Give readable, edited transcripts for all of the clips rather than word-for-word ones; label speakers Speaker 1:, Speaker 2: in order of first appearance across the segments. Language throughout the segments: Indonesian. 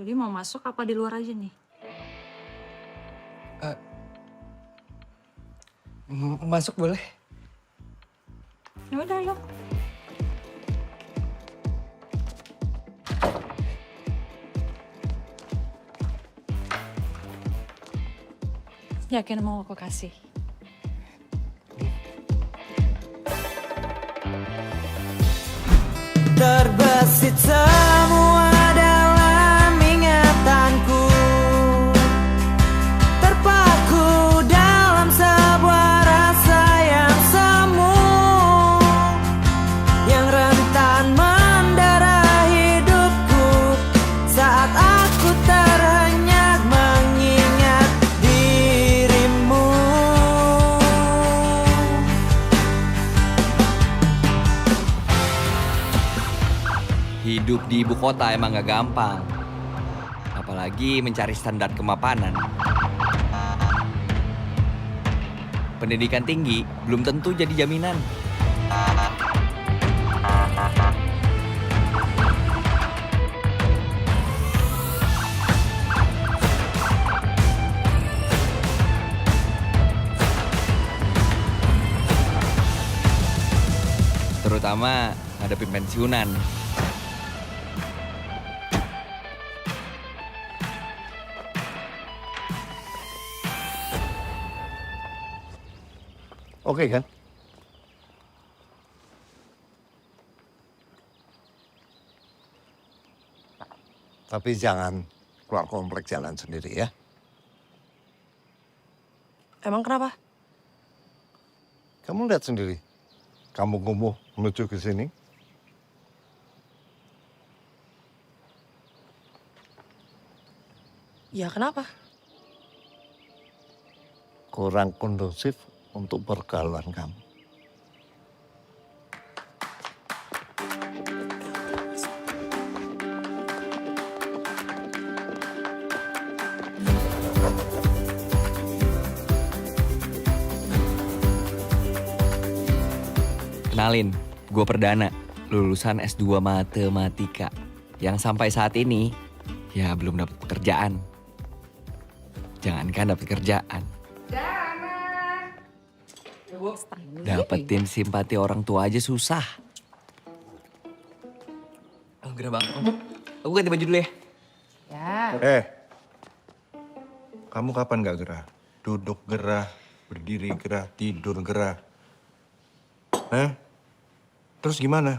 Speaker 1: Jadi mau masuk apa di luar aja nih?
Speaker 2: Masuk boleh?
Speaker 1: Ya udah, yuk. Yakin mau aku kasih?
Speaker 3: Terbesit semua dalam ingatanku, terpaku dalam sebuah rasa yang semu, yang rentan mendera hidupku saat aku terhenyak mengingat dirimu.
Speaker 2: Hidup di ibu kota emang gak gampang. Apalagi mencari standar kemapanan. Pendidikan tinggi belum tentu jadi jaminan. Terutama ngadepin pensiunan.
Speaker 4: Oke kan? Tapi jangan keluar komplek jalan sendiri ya.
Speaker 5: Emang kenapa?
Speaker 4: Kamu lihat sendiri. Kamu kumuh menuju ke sini.
Speaker 5: Ya kenapa?
Speaker 4: Kurang kondusif untuk pergaulan kamu.
Speaker 2: Kenalin, gue Perdana, lulusan S2 Matematika. Yang sampai saat ini, ya belum dapat pekerjaan. Jangankan dapat kerjaan. Dapetin simpati orang tua aja susah. Oh, gerah banget. Aku ganti baju dulu ya.
Speaker 6: Kamu kapan gak gerah? Duduk gerah, berdiri gerah, tidur gerah. Terus gimana?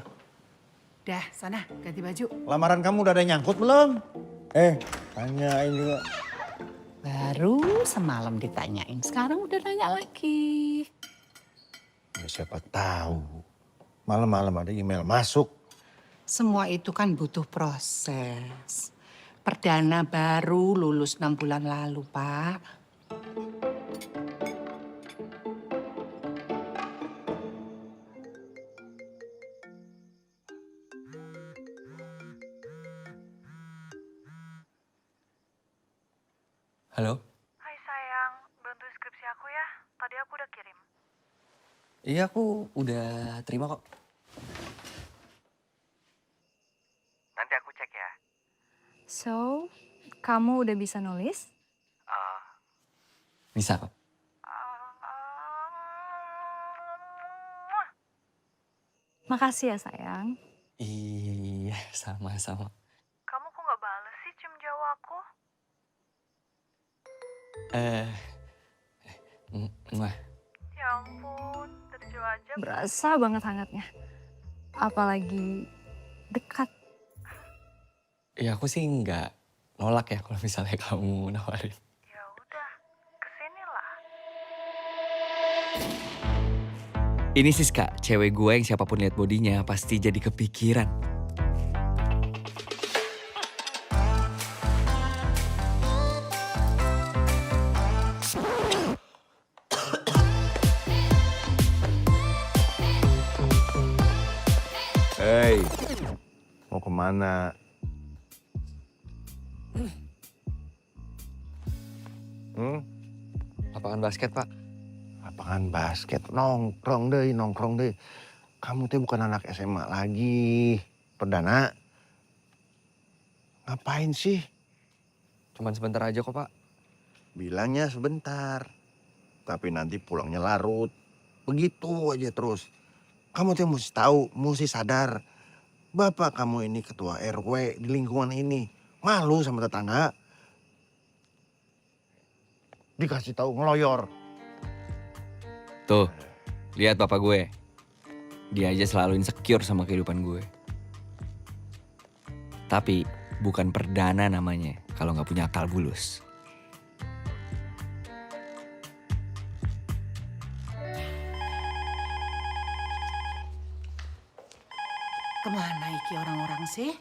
Speaker 7: Dah, sana ganti baju.
Speaker 4: Lamaran kamu udah ada yang nyangkut belum? Tanyain juga.
Speaker 7: Baru semalam ditanyain, sekarang udah nanya lagi.
Speaker 4: Ya, siapa tahu. Malam-malam ada email masuk.
Speaker 7: Semua itu kan butuh proses. Perdana baru lulus 6 bulan lalu, Pak.
Speaker 2: Halo?
Speaker 8: Hai sayang, bantu skripsi aku ya. Tadi aku udah kirim.
Speaker 2: Iya, aku udah terima kok. Nanti aku cek ya.
Speaker 1: So, kamu udah bisa nulis?
Speaker 2: Bisa kok.
Speaker 1: Makasih ya sayang.
Speaker 2: Iya, sama-sama.
Speaker 8: Kamu kok gak bales sih cium jauh aku?
Speaker 2: Mwah.
Speaker 8: Ya ampun, dari jauh aja.
Speaker 1: Berasa banget hangatnya. Apalagi dekat.
Speaker 2: Ya aku sih nggak nolak ya kalau misalnya kamu nawarin.
Speaker 8: Ya udah, kesini lah.
Speaker 2: Ini Siska, cewek gue yang siapapun lihat bodinya pasti jadi kepikiran.
Speaker 4: Hei, mau kemana?
Speaker 2: Lapangan basket, Pak.
Speaker 4: Lapangan basket, nongkrong deh. Kamu tuh bukan anak SMA lagi. Perdana, ngapain sih
Speaker 2: Cuman sebentar aja kok, Pak.
Speaker 4: Bilangnya sebentar. Tapi nanti pulangnya larut. Begitu aja terus. Kamu tuh mesti tahu, mesti sadar. Bapak kamu ini ketua RW di lingkungan ini. Malu sama tetangga. Dikasih tahu ngeloyor.
Speaker 2: Tuh, lihat bapak gue. Dia aja selalu insecure sama kehidupan gue. Tapi bukan perdana namanya kalau nggak punya akal bulus.
Speaker 7: Kemana iki orang-orang sih?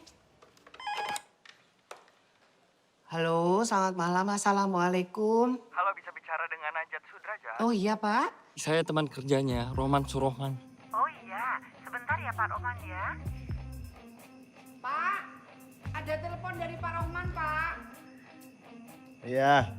Speaker 7: Halo, selamat malam. Assalamualaikum.
Speaker 8: Halo, bisa bicara dengan Najat Sudrajat?
Speaker 7: Oh iya, Pak.
Speaker 2: Saya teman kerjanya, Roman Surohman.
Speaker 8: Oh iya, sebentar ya Pak Roman ya.
Speaker 7: Pak, ada telepon dari Pak Rohman, Pak.
Speaker 4: Iya.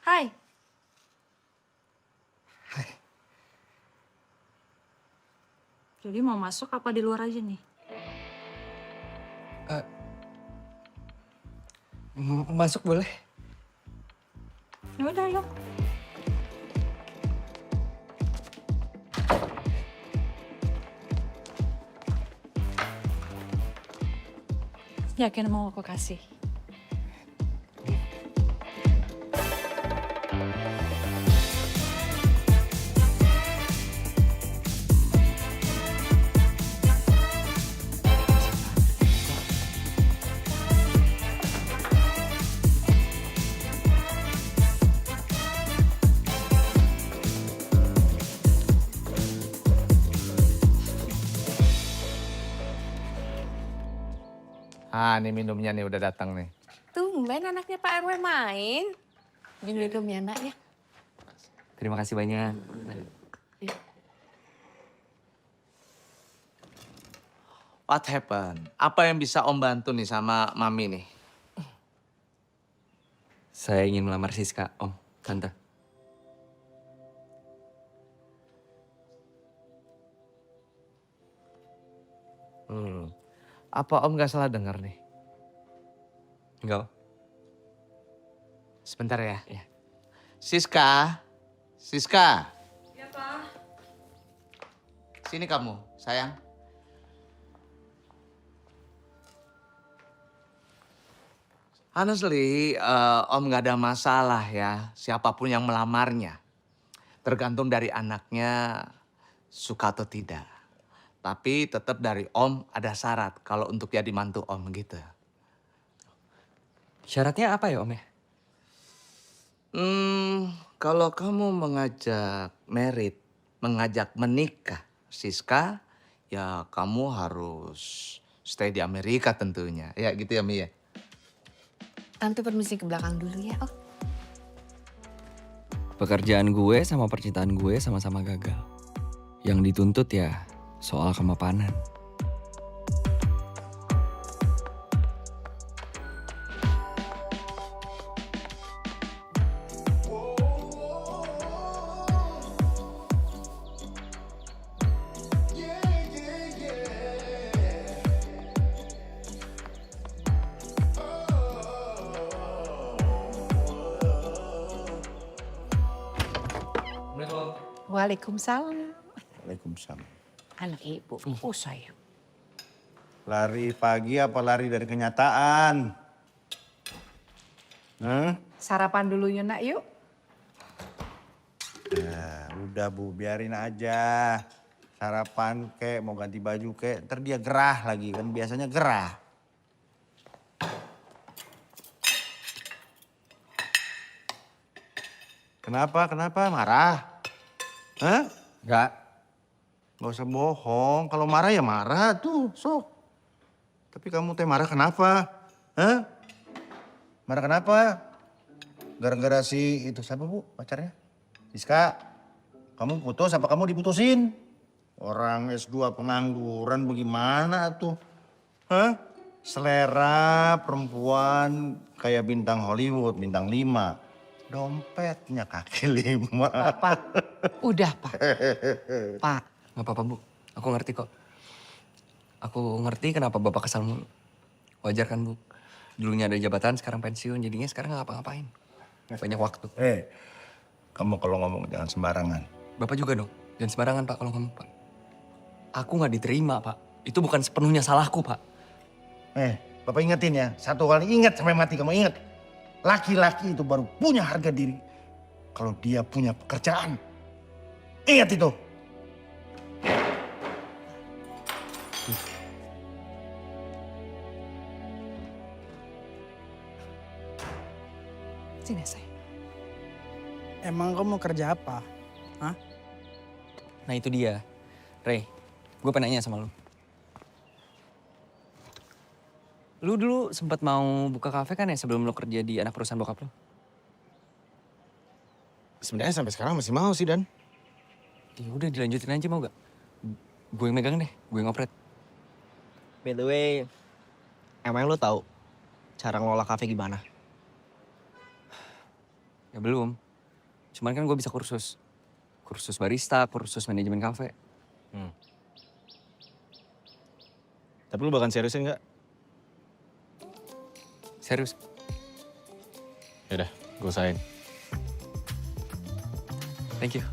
Speaker 1: Hai. Jadi mau masuk apa di luar aja nih?
Speaker 2: Masuk boleh?
Speaker 1: Ya udah, yuk. Yakin mau aku kasih?
Speaker 5: Ah, ini minumnya nih udah datang nih.
Speaker 9: Tumben anaknya Pak RW main. Minum ya nak ya.
Speaker 2: Terima kasih banyak.
Speaker 5: What happened? Apa yang bisa Om bantu nih sama Mami nih?
Speaker 2: Saya ingin melamar Siska, Om, Tante.
Speaker 5: Apa Om gak salah dengar nih?
Speaker 2: Enggak, Om.
Speaker 5: Sebentar ya. Siska, Siska.
Speaker 9: Ya Pak.
Speaker 5: Sini kamu, sayang. Honestly, Om gak ada masalah ya, siapapun yang melamarnya. Tergantung dari anaknya suka atau tidak. Tapi tetap dari Om ada syarat kalau untuk jadi mantu Om gitu.
Speaker 2: Syaratnya apa ya, Om ya?
Speaker 5: Kalau kamu mengajak mengajak menikah Siska, ya kamu harus stay di Amerika tentunya. Ya gitu ya Mi ya.
Speaker 9: Tante permisi ke belakang dulu ya. Oh,
Speaker 2: Pekerjaan gue sama percintaan gue sama-sama gagal. Yang dituntut ya soal kemapanan.
Speaker 7: Waalaikumsalam.
Speaker 4: Waalaikumsalam.
Speaker 7: Anak ibu. Oh sayang.
Speaker 4: Lari pagi apa lari dari kenyataan? Hah?
Speaker 7: Sarapan dulu yuk nak yuk.
Speaker 4: Ya, udah Bu, biarin aja. Sarapan kek, mau ganti baju kek, ntar dia gerah lagi, kan biasanya gerah. Kenapa? Marah? Hah?
Speaker 5: Enggak.
Speaker 4: Gak usah bohong, kalau marah ya marah tuh, sok. Tapi kamu teh marah kenapa? Hah? Marah kenapa? Gara-gara si itu siapa Bu pacarnya? Siska, kamu putus apa kamu diputusin? Orang S2 pengangguran bagaimana tuh? Hah? Selera perempuan kayak bintang Hollywood, bintang 5. Dompetnya kaki 5.
Speaker 7: Pak, udah Pak. Pak,
Speaker 2: Nggak apa-apa, Bu. Aku ngerti kok. Aku ngerti kenapa Bapak kesal mulu. Wajar kan, Bu? Dulunya ada jabatan, sekarang pensiun. Jadinya sekarang nggak ngapa-ngapain. Banyak waktu.
Speaker 4: Kamu kalau ngomong jangan sembarangan.
Speaker 2: Bapak juga dong. Jangan sembarangan, Pak, kalau ngomong, Pak. Aku nggak diterima, Pak. Itu bukan sepenuhnya salahku, Pak.
Speaker 4: Bapak ingetin ya. Satu kali ingat sampai mati kamu ingat. Laki-laki itu baru punya harga diri kalau dia punya pekerjaan. Ingat itu.
Speaker 7: sini saya.
Speaker 10: Emang kamu mau kerja apa? Hah?
Speaker 2: Nah itu dia. Rey, gue pengen nanya sama lu. Lu dulu sempat mau buka kafe kan ya sebelum lu kerja di anak perusahaan bokap lu?
Speaker 6: Sebenarnya sampai sekarang masih mau sih, Dan.
Speaker 2: Ya udah dilanjutin aja mau gak? Gue yang megang deh, gue yang ngopret.
Speaker 10: By the way, emang lu tahu cara ngelola kafe gimana?
Speaker 2: Ya belum. Cuman kan gue bisa kursus. Kursus barista, kursus manajemen kafe.
Speaker 6: Tapi lu bahkan seriusin nggak?
Speaker 2: Serius.
Speaker 6: Yaudah, gue usahain.
Speaker 2: Thank you.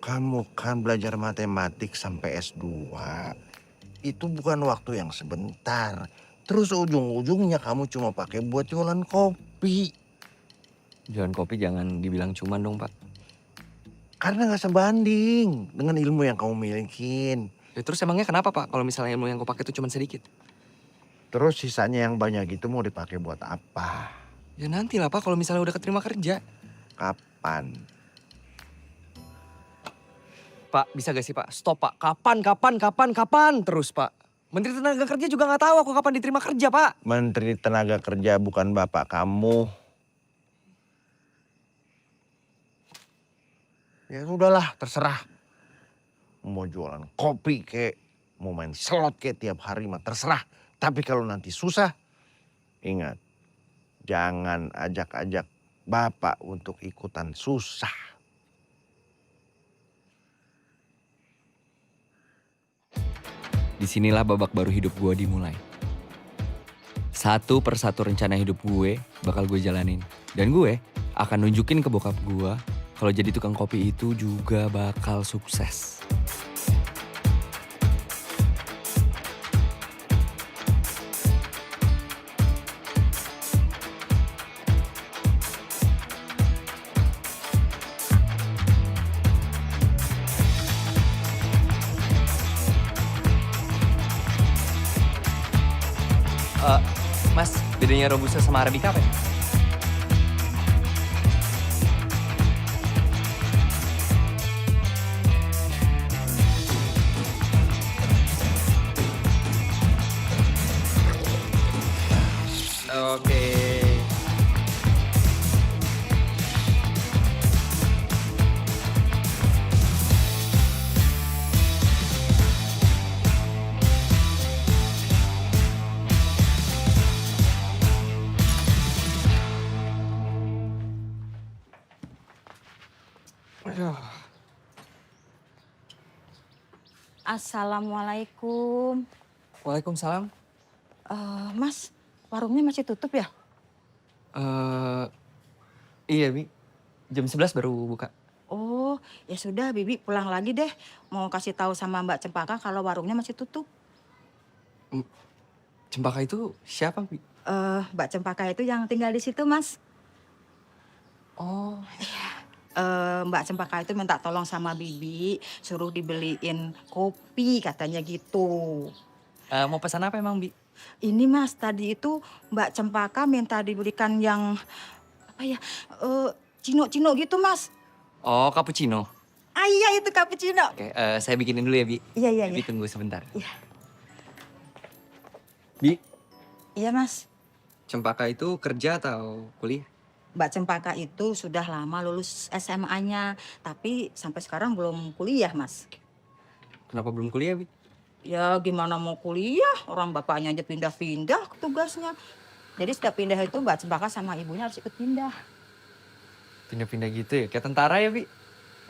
Speaker 4: Kamu kan belajar matematik sampai S2. Itu bukan waktu yang sebentar. Terus ujung-ujungnya kamu cuma pakai buat jualan kopi.
Speaker 2: Jualan kopi jangan dibilang cuman dong, Pak.
Speaker 4: Karena nggak sebanding dengan ilmu yang kamu milikin.
Speaker 2: Ya, terus emangnya kenapa, Pak? Kalau misalnya ilmu yang gue pakai itu cuma sedikit.
Speaker 4: Terus sisanya yang banyak itu mau dipakai buat apa?
Speaker 2: Ya nanti lah, Pak, kalau misalnya udah keterima kerja.
Speaker 4: Kapan?
Speaker 2: Pak, bisa gak sih, Pak? Stop, Pak. Kapan terus, Pak. Menteri Tenaga Kerja juga nggak tahu aku kapan diterima kerja, Pak.
Speaker 4: Menteri Tenaga Kerja bukan bapak kamu. Ya udahlah, terserah. Mau jualan kopi kek, mau main slot kek tiap hari mah terserah. Tapi kalau nanti susah, ingat, jangan ajak-ajak bapak untuk ikutan susah.
Speaker 2: Disinilah babak baru hidup gue dimulai. Satu persatu rencana hidup gue bakal gue jalanin. Dan gue akan nunjukin ke bokap gue kalau jadi tukang kopi itu juga bakal sukses. Mas, bedanya Robusta sama Arabica apa ya? Oke.
Speaker 9: Assalamualaikum.
Speaker 2: Waalaikumsalam.
Speaker 9: Mas, warungnya masih tutup ya?
Speaker 2: Iya, Bi. Jam 11 baru buka.
Speaker 9: Oh, ya sudah, Bibi pulang lagi deh. Mau kasih tahu sama Mbak Cempaka kalau warungnya masih tutup.
Speaker 2: Cempaka itu siapa, Bi?
Speaker 9: Mbak Cempaka itu yang tinggal di situ, Mas.
Speaker 2: Oh.
Speaker 9: Mbak Cempaka itu minta tolong sama Bibi, suruh dibeliin kopi katanya gitu.
Speaker 2: Mau pesan apa emang, Bi?
Speaker 9: Ini Mas, tadi itu Mbak Cempaka minta dibelikan yang apa ya, cino-cino gitu Mas.
Speaker 2: Oh, cappuccino.
Speaker 9: Ah iya itu cappuccino.
Speaker 2: Oke, saya bikinin dulu ya, Bi.
Speaker 9: Iya.
Speaker 2: Bi, tunggu sebentar.
Speaker 9: Iya.
Speaker 2: Bi,
Speaker 9: Iya Mas,
Speaker 2: Cempaka itu kerja atau kuliah?
Speaker 9: Mbak Cempaka itu sudah lama lulus SMA-nya, tapi sampai sekarang belum kuliah Mas.
Speaker 2: Kenapa belum kuliah, Bi?
Speaker 9: Ya gimana mau kuliah, orang bapaknya aja pindah-pindah tugasnya. Jadi setiap pindah itu Mbak Cempaka sama ibunya harus ikut pindah.
Speaker 2: Pindah-pindah gitu ya, kayak tentara ya, Bi?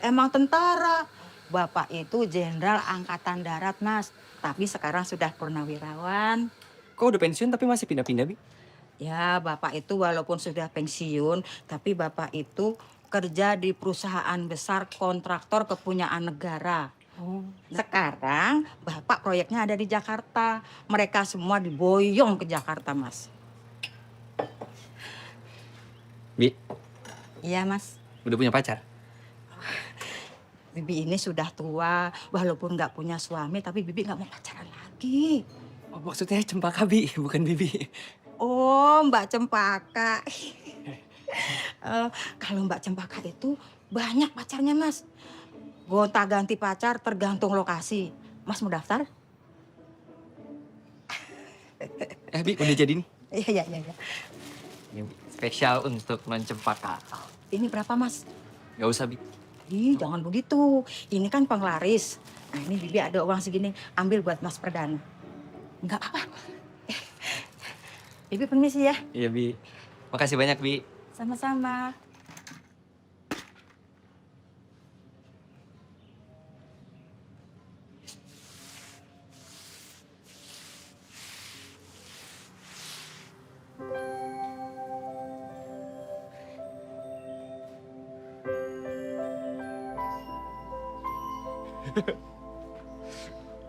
Speaker 9: Emang tentara. Bapak itu Jenderal Angkatan Darat, Mas. Tapi sekarang sudah purnawirawan.
Speaker 2: Kok udah pensiun tapi masih pindah-pindah, Bi?
Speaker 9: Ya, Bapak itu walaupun sudah pensiun, tapi Bapak itu kerja di perusahaan besar kontraktor kepunyaan negara. Sekarang Bapak proyeknya ada di Jakarta. Mereka semua diboyong ke Jakarta, Mas.
Speaker 2: Bi,
Speaker 9: Iya, Mas.
Speaker 2: udah punya pacar?
Speaker 9: Bibi ini sudah tua, walaupun nggak punya suami, tapi Bibi nggak mau pacaran lagi.
Speaker 2: Oh, maksudnya Cempaka, Bi, bukan Bibi.
Speaker 9: Oh, Mbak Cempaka. Kalau Mbak Cempaka itu banyak pacarnya, Mas. Gonta-ganti pacar tergantung lokasi. Mas mau daftar?
Speaker 2: Bi, udah jadi nih.
Speaker 9: Iya, iya, iya.
Speaker 2: Ini spesial untuk non Cempaka.
Speaker 9: Ini berapa, Mas?
Speaker 2: Gak usah, Bi.
Speaker 9: Ih, jangan begitu. Ini kan penglaris. Nah, ini Bibi ada uang segini. Ambil buat Mas Perdana. Enggak apa-apa. Bibi permisi ya.
Speaker 2: Iya, Bi. Makasih banyak, Bi.
Speaker 9: Sama-sama.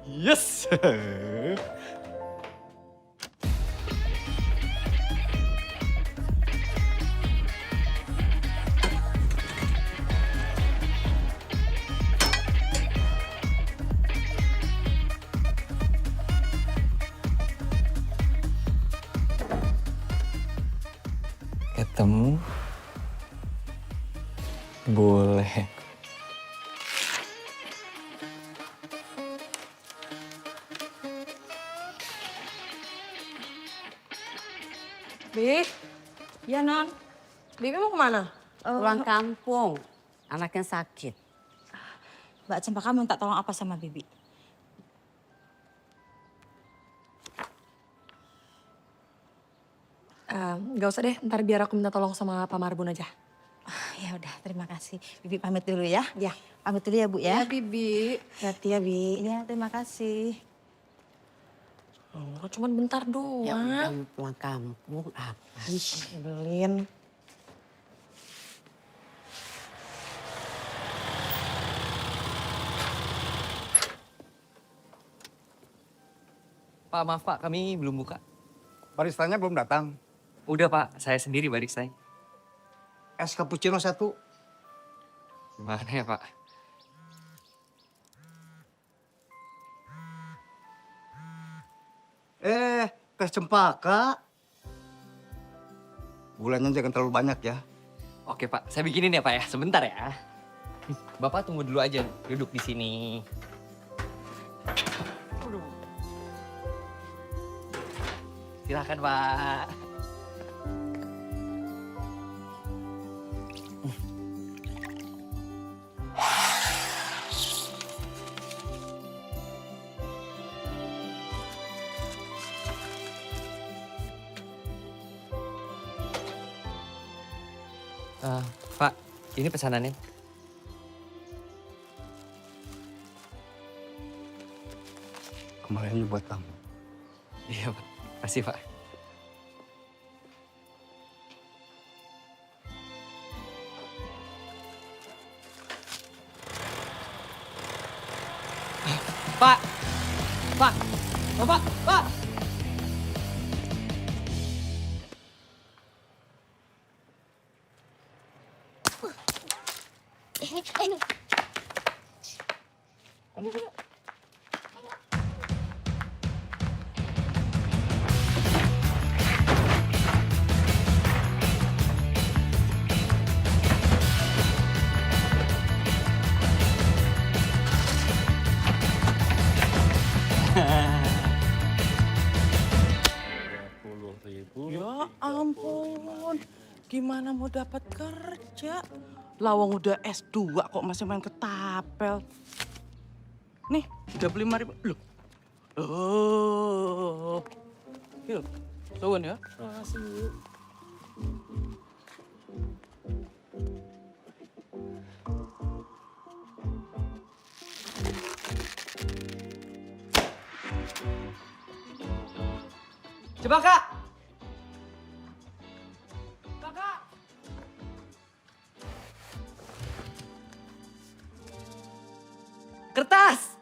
Speaker 2: Yes! Ketemu boleh.
Speaker 11: Bi,
Speaker 9: Ya, Non.
Speaker 11: Bibi mau kemana?
Speaker 12: Pulang kampung, anaknya sakit.
Speaker 9: Mbak Cempaka minta tolong apa sama Bibi?
Speaker 11: Gak usah deh, ntar biar aku minta tolong sama Pak Marbun aja.
Speaker 9: Ya udah, terima kasih. Bibi pamit dulu ya.
Speaker 11: Ya.
Speaker 9: Pamit dulu ya, Bu ya.
Speaker 11: Ya, Bibi.
Speaker 9: Hati ya, Bi. Ya, terima kasih.
Speaker 11: Oh, cuman bentar doang.
Speaker 12: Ya udah mau pulang kampung, apa sih?
Speaker 11: Nyebelin.
Speaker 2: Pak, maaf Pak, kami belum buka.
Speaker 13: Baristanya belum datang.
Speaker 2: Udah Pak, saya sendiri baristanya.
Speaker 13: Es cappuccino 1.
Speaker 2: Gimana ya Pak?
Speaker 13: Teh Cempaka. Gulanya jangan terlalu banyak ya.
Speaker 2: Oke Pak, saya bikinin ya Pak ya, sebentar ya. Bapak tunggu dulu aja, duduk di sini. Silakan Pak. Pak, ini pesanannya.
Speaker 13: Kembaliannya buat kamu.
Speaker 2: Iya Pak, makasih Pak. Pak, Pak, Bapak, Pak.
Speaker 7: Ya ampun, gimana mau dapat kerja? Lawang udah S2 kok masih main ketapel. Nih, 35.000. Loh,
Speaker 14: Oh. Yuk, suwun ya. Makasih.
Speaker 10: Cempaka! Kertas!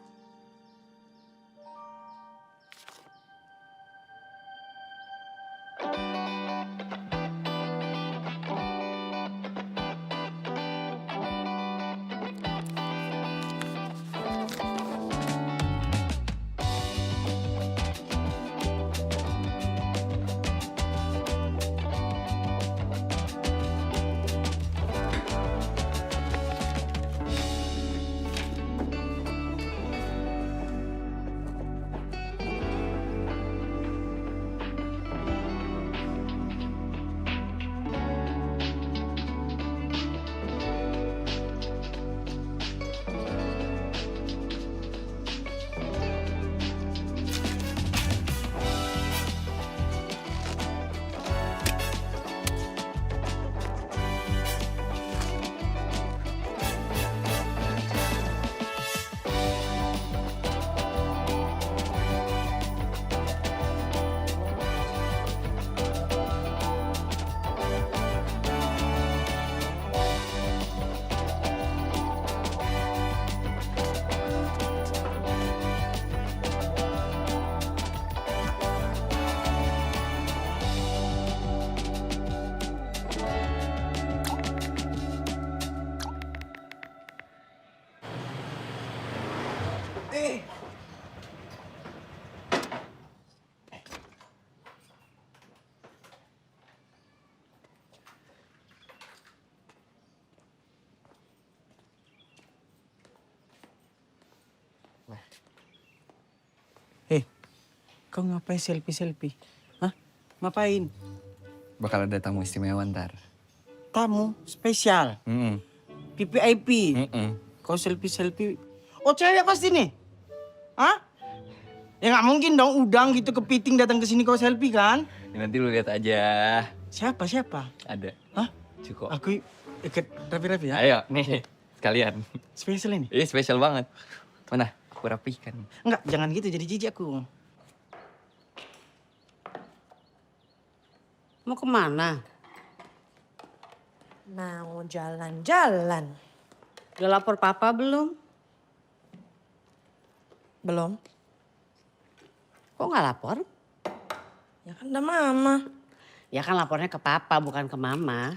Speaker 13: Kau ngapain selfie-selfie? Hah? Ngapain?
Speaker 2: Bakal ada tamu istimewa ntar.
Speaker 13: Tamu spesial. PPIP. Kau selfie-selfie. Oh cewek pasti nih? Hah? Ya nggak mungkin dong udang gitu kepiting datang ke sini kau selfie kan?
Speaker 2: Ya, nanti lu lihat aja.
Speaker 13: Siapa?
Speaker 2: Ada.
Speaker 13: Hah?
Speaker 2: Cukup.
Speaker 13: Aku ikut rapi-rapi ya?
Speaker 2: Ayo, nih. Sekalian.
Speaker 13: Spesial ini?
Speaker 2: Iya, spesial banget. Mana? Aku rapikan.
Speaker 13: Enggak, jangan gitu jadi jijik aku.
Speaker 12: Mau kemana?
Speaker 11: Mau jalan-jalan.
Speaker 12: Udah lapor papa belum?
Speaker 11: Belum.
Speaker 12: Kok nggak lapor?
Speaker 11: Ya kan ada mama.
Speaker 12: Ya kan lapornya ke papa bukan ke mama.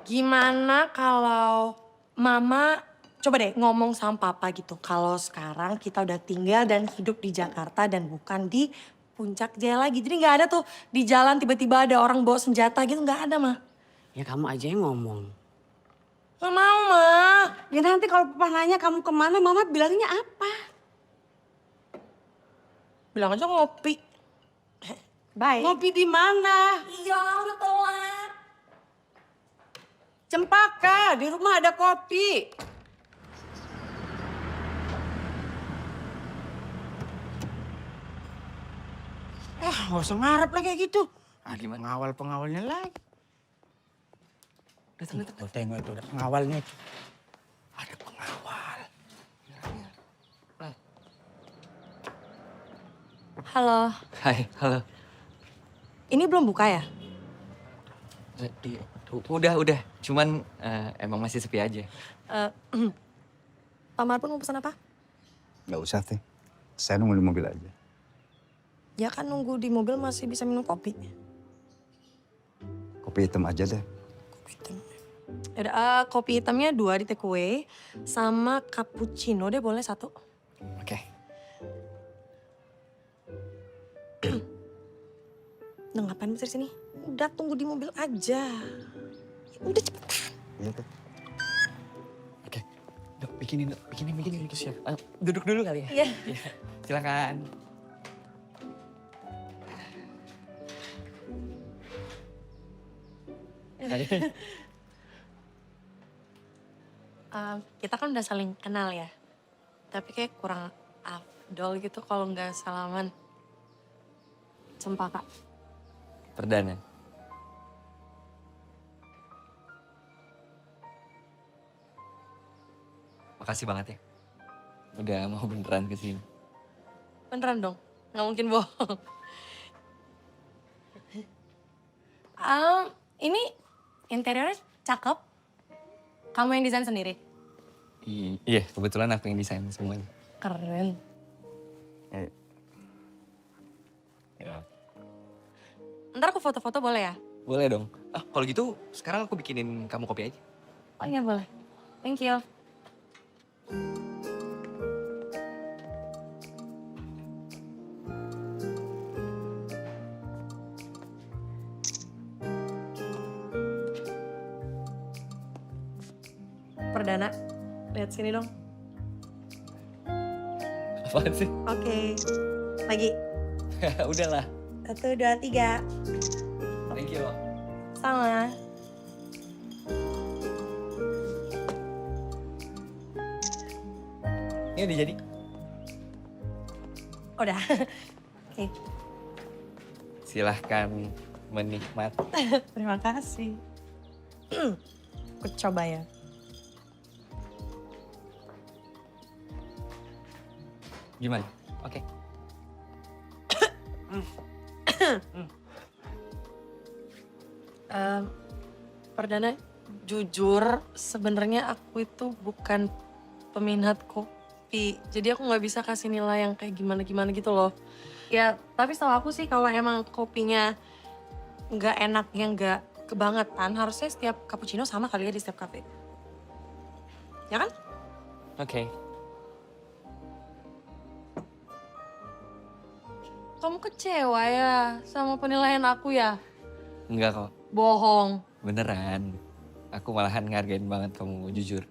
Speaker 11: Gimana kalau mama coba deh ngomong sama papa gitu. Kalau sekarang kita udah tinggal dan hidup di Jakarta dan bukan di Puncak Jaya lagi. Jadi nggak ada tuh di jalan tiba-tiba ada orang bawa senjata gitu, nggak ada mah.
Speaker 12: Ya kamu aja yang ngomong.
Speaker 11: Nggak mau mah.
Speaker 12: Ya nanti kalau papa nanya kamu kemana, mama bilangnya apa?
Speaker 11: Bilang aja ngopi.
Speaker 12: Baik. Ngopi di mana?
Speaker 11: Iya udah telat.
Speaker 12: Cempaka, di rumah ada kopi.
Speaker 13: Nggak usah ngarep lah kayak gitu.
Speaker 2: Gimana?
Speaker 13: Pengawal-pengawalnya lagi. Tuh, tengok tuh, ada pengawalnya itu. Ada pengawal.
Speaker 11: Halo.
Speaker 2: Hai, halo.
Speaker 11: Ini belum buka ya?
Speaker 2: Udah. Cuman emang masih sepi aja.
Speaker 11: Pak Marbun mau pesan apa?
Speaker 13: Nggak usah, Teh. Saya nunggu di mobil aja.
Speaker 11: Ya kan nunggu di mobil masih bisa minum kopi.
Speaker 13: Kopi hitam aja deh.
Speaker 11: Yaudah, kopi hitamnya 2 di take away. Sama cappuccino deh boleh 1.
Speaker 2: Oke.
Speaker 11: Udah ngapain besar sini? Udah tunggu di mobil aja. Udah cepetan.
Speaker 13: Iya, Teh.
Speaker 2: Oke. Dok, bikinin. Siap. Duduk dulu kali ya?
Speaker 11: Iya.
Speaker 2: Silakan.
Speaker 11: Kita kan udah saling kenal ya. Tapi kayak kurang afdol gitu kalau nggak salaman. Cempaka.
Speaker 2: Perdana. Makasih banget ya. Udah mau beneran kesini.
Speaker 11: Beneran dong, nggak mungkin bohong. Ini interiornya cakep. Kamu yang desain sendiri?
Speaker 2: Iya, kebetulan aku yang desain semuanya.
Speaker 11: Keren.
Speaker 2: Ya.
Speaker 11: Ntar aku foto-foto boleh ya?
Speaker 2: Boleh dong. Kalau gitu sekarang aku bikinin kamu kopi aja.
Speaker 11: Oh iya boleh. Thank you. Perdana, lihat sini dong.
Speaker 2: Apaan sih?
Speaker 11: Oke, lagi.
Speaker 2: Udahlah.
Speaker 11: 1, 2, 3.
Speaker 2: Thank you.
Speaker 11: Sama.
Speaker 2: Ini udah jadi.
Speaker 11: Udah. Oke.
Speaker 2: Silahkan menikmati.
Speaker 11: Terima kasih. Aku coba ya.
Speaker 2: Gimana? Oke.
Speaker 11: Perdana, jujur sebenarnya aku itu bukan peminat kopi. Jadi aku nggak bisa kasih nilai yang kayak gimana-gimana gitu loh. Ya, tapi setahu aku sih kalau emang kopinya nggak enak, yang nggak kebangetan, harusnya setiap cappuccino sama kali ya di setiap cafe. Ya kan?
Speaker 2: Oke.
Speaker 11: Kamu kecewa ya sama penilaian aku ya?
Speaker 2: Enggak kok.
Speaker 11: Bohong.
Speaker 2: Beneran. Aku malahan ngargain banget kamu jujur.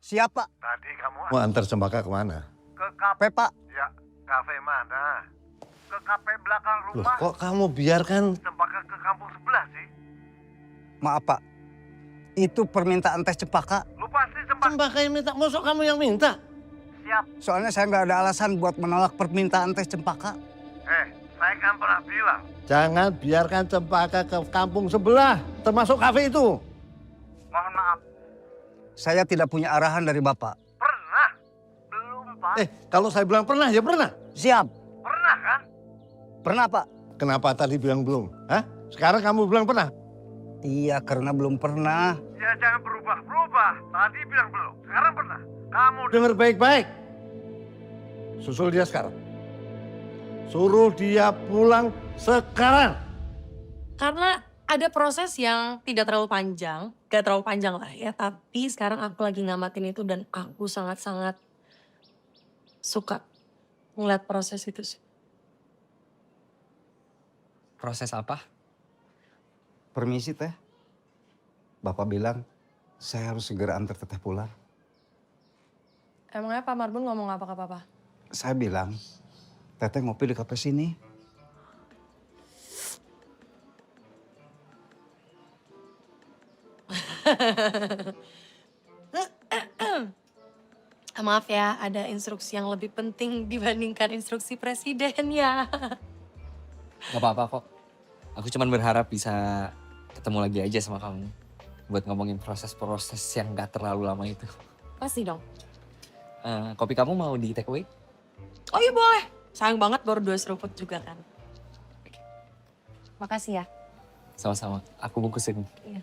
Speaker 15: Siapa?
Speaker 16: Tadi kamu
Speaker 4: Mau antar Cempaka kemana?
Speaker 16: ke kafe,
Speaker 15: Pak.
Speaker 16: Ya, kafe mana? Ke kafe belakang
Speaker 4: Loh,
Speaker 16: rumah.
Speaker 4: kok kamu biarkan
Speaker 16: Cempaka ke kampung sebelah sih?
Speaker 15: Maaf Pak, itu permintaan teh Cempaka.
Speaker 16: Lu pasti
Speaker 4: Cempaka yang minta, mosok kamu yang minta?
Speaker 16: Siap.
Speaker 15: Soalnya saya nggak ada alasan buat menolak permintaan teh Cempaka.
Speaker 16: Saya kan pernah bilang.
Speaker 4: Jangan biarkan Cempaka ke kampung sebelah, termasuk kafe itu.
Speaker 16: Mohon maaf.
Speaker 15: Saya tidak punya arahan dari Bapak.
Speaker 16: Pernah? Belum, Pak.
Speaker 4: Kalau saya bilang pernah, ya pernah.
Speaker 15: Siap.
Speaker 16: Pernah kan?
Speaker 15: Pernah Pak.
Speaker 4: Kenapa tadi bilang belum? Hah? Sekarang kamu bilang pernah?
Speaker 15: Iya, karena belum pernah.
Speaker 16: Ya jangan berubah-berubah. Tadi bilang belum. Sekarang pernah. Kamu
Speaker 4: Dengar baik-baik. Susul dia sekarang. Suruh dia pulang sekarang.
Speaker 11: Karena ada proses yang tidak terlalu panjang, gak terlalu panjang lah ya. Tapi sekarang aku lagi ngamatin itu dan aku sangat-sangat suka ngeliat proses itu sih.
Speaker 2: Proses apa?
Speaker 15: Permisi Teh. Bapak bilang saya harus segera antar Teteh pulang.
Speaker 11: Emangnya Pak Marbun ngomong apa ke Papa?
Speaker 15: Saya bilang, Teteh ngopi di kafe sini.
Speaker 11: Maaf ya, ada instruksi yang lebih penting dibandingkan instruksi presiden ya.
Speaker 2: Gak apa-apa kok. Aku cuma berharap bisa ketemu lagi aja sama kamu. Buat ngomongin proses-proses yang gak terlalu lama itu.
Speaker 11: Pasti dong.
Speaker 2: Kopi kamu mau di take away?
Speaker 11: Oh iya boleh. Sayang banget baru 2 seruput juga kan. Makasih ya.
Speaker 2: Sama-sama. Aku bungkusin.
Speaker 11: Iya.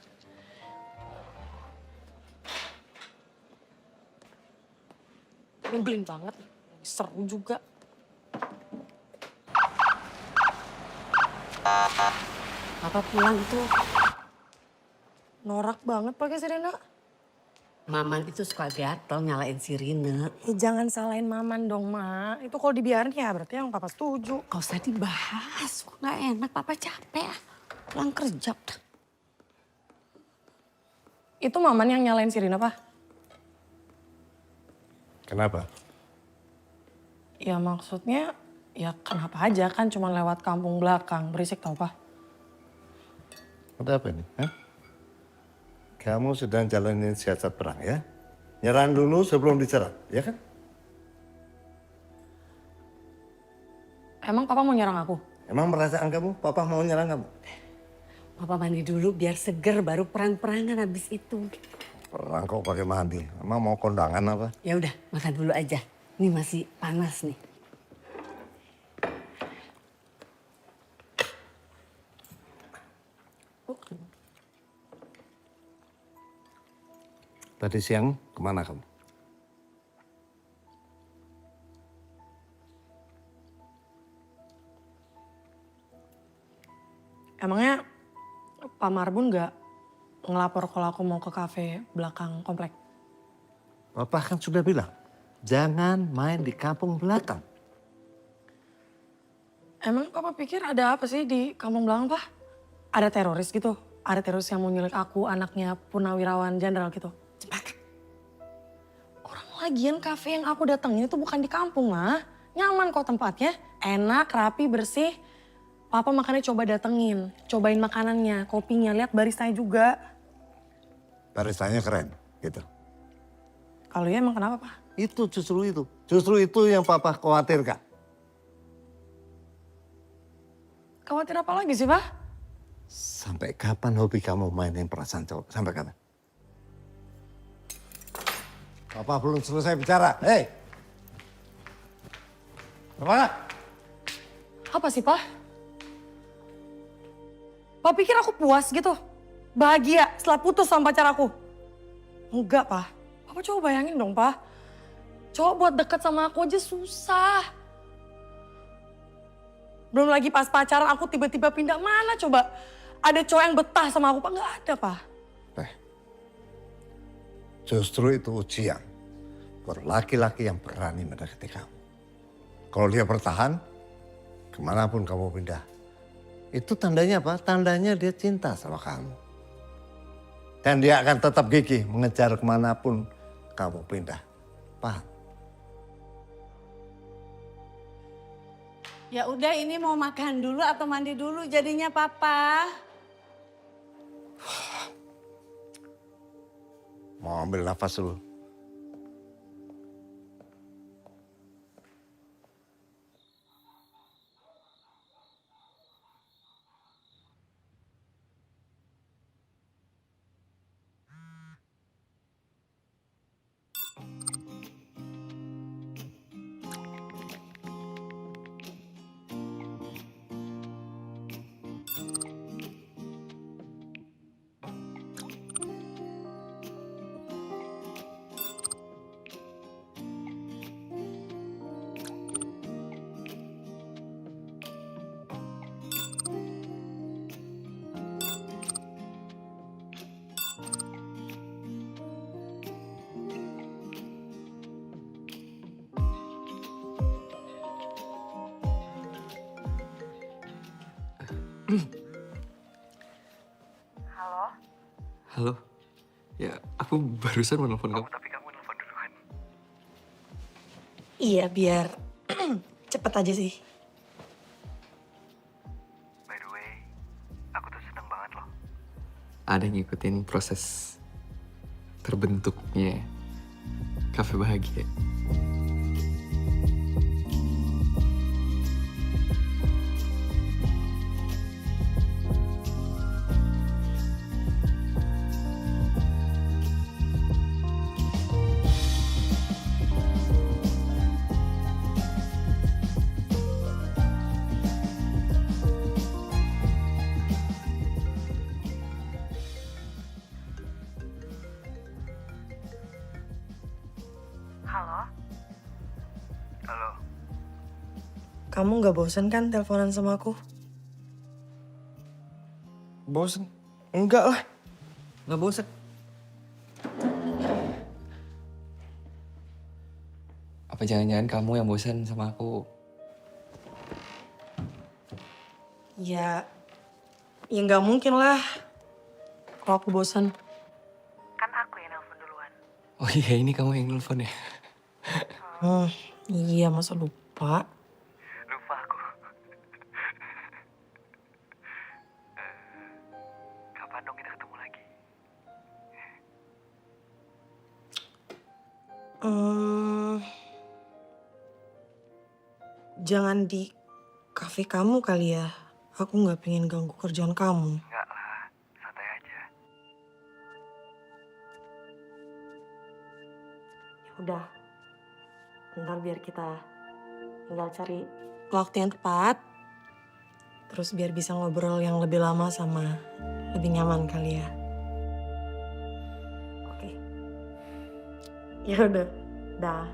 Speaker 11: Nyebelin banget. Seru juga.
Speaker 12: Papa pulang itu.
Speaker 11: Norak banget pakai sirena.
Speaker 12: Maman itu suka gatel nyalain sirine.
Speaker 11: Jangan salahin Maman dong, Ma. Itu kalau dibiarin ya berarti yang Papa setuju.
Speaker 12: Gak usah dibahas, kok gak enak. Papa capek ya. Pulang kerja.
Speaker 11: Itu Maman yang nyalain sirine, Pak?
Speaker 4: Kenapa?
Speaker 11: Ya maksudnya Ya kenapa aja kan cuma lewat kampung belakang. Berisik tau Pak.
Speaker 4: Ada apa ini? Hah? Kamu sedang jalanin siasat perang ya? Nyerang dulu sebelum diserang, ya kan?
Speaker 11: Emang Papa mau nyerang aku?
Speaker 4: Emang perasaan kamu, papa mau nyerang kamu?
Speaker 12: Papa mandi dulu biar seger baru perang-perangan habis itu.
Speaker 4: Perang kok pakai mandi? Emang mau kondangan apa?
Speaker 12: Ya udah, makan dulu aja. Ini masih panas nih.
Speaker 4: Tadi siang kemana kamu?
Speaker 11: Emangnya Pak Marbun nggak ngelapor kalau aku mau ke kafe belakang komplek?
Speaker 4: Papa kan sudah bilang, jangan main di kampung belakang.
Speaker 11: Emang Papa pikir ada apa sih di kampung belakang, Pak? Ada teroris gitu? Ada teroris yang mau nyulik aku, anaknya Purnawirawan Jenderal gitu? Orang lagian kafe yang aku datengin itu bukan di kampung, mah. Nyaman kok tempatnya, enak, rapi, bersih. Papa makanya coba datengin, cobain makanannya, kopinya, lihat baristanya juga.
Speaker 4: Baristanya keren, gitu.
Speaker 11: Kalau ya emang kenapa, Pak?
Speaker 4: Itu justru itu. Justru itu yang papa khawatirkan.
Speaker 11: Khawatir apa lagi sih, Pak?
Speaker 4: Sampai kapan hobi kamu mainin perasaan cowok? Sampai kapan? Papa belum selesai bicara. Hei! Kemana?
Speaker 11: Apa sih, Pak? Pak pikir aku puas gitu? Bahagia setelah putus sama pacar aku? Enggak, Pak. Papa coba bayangin dong, Pak. Cowok buat deket sama aku aja susah. Belum lagi pas pacaran aku tiba-tiba pindah mana coba. Ada cowok yang betah sama aku, Pak. Nggak ada, Pak.
Speaker 4: Justru itu ujian buat laki-laki yang berani mendekati kamu. Kalau dia bertahan, kemanapun kamu pindah. Itu tandanya apa? Tandanya dia cinta sama kamu. Dan dia akan tetap gigih mengejar kemanapun kamu pindah. Paham?
Speaker 12: Ya udah ini mau makan dulu atau mandi dulu jadinya Papa.
Speaker 4: Mau ambil nafas dulu.
Speaker 8: Halo?
Speaker 2: Halo. Ya, aku barusan mau nelfon kamu.
Speaker 8: Tapi kamu nelfon duluan.
Speaker 11: Iya, biar cepet aja sih.
Speaker 8: By the way, aku tuh seneng banget loh.
Speaker 2: Ada yang ngikutin proses terbentuknya Kafe Bahagia.
Speaker 8: Halo? Halo?
Speaker 11: Kamu nggak bosan kan teleponan sama aku?
Speaker 2: Bosen? Enggak lah. Nggak bosen. Apa jangan-jangan kamu yang bosan sama aku?
Speaker 11: Ya nggak mungkin lah. Kalau aku bosan.
Speaker 8: Kan aku yang nelfon duluan.
Speaker 2: Oh iya, ini kamu yang nelfon ya?
Speaker 11: Iya, masa lupa?
Speaker 8: Lu
Speaker 11: Jangan di kafe kamu kali ya. Aku nggak pengen ganggu kerjaan kamu.
Speaker 16: Enggak lah, santai aja.
Speaker 11: Udah, ntar biar kita tinggal cari waktu yang tepat. Terus biar bisa ngobrol yang lebih lama sama lebih nyaman kali ya. Oke. Ya udah, dah.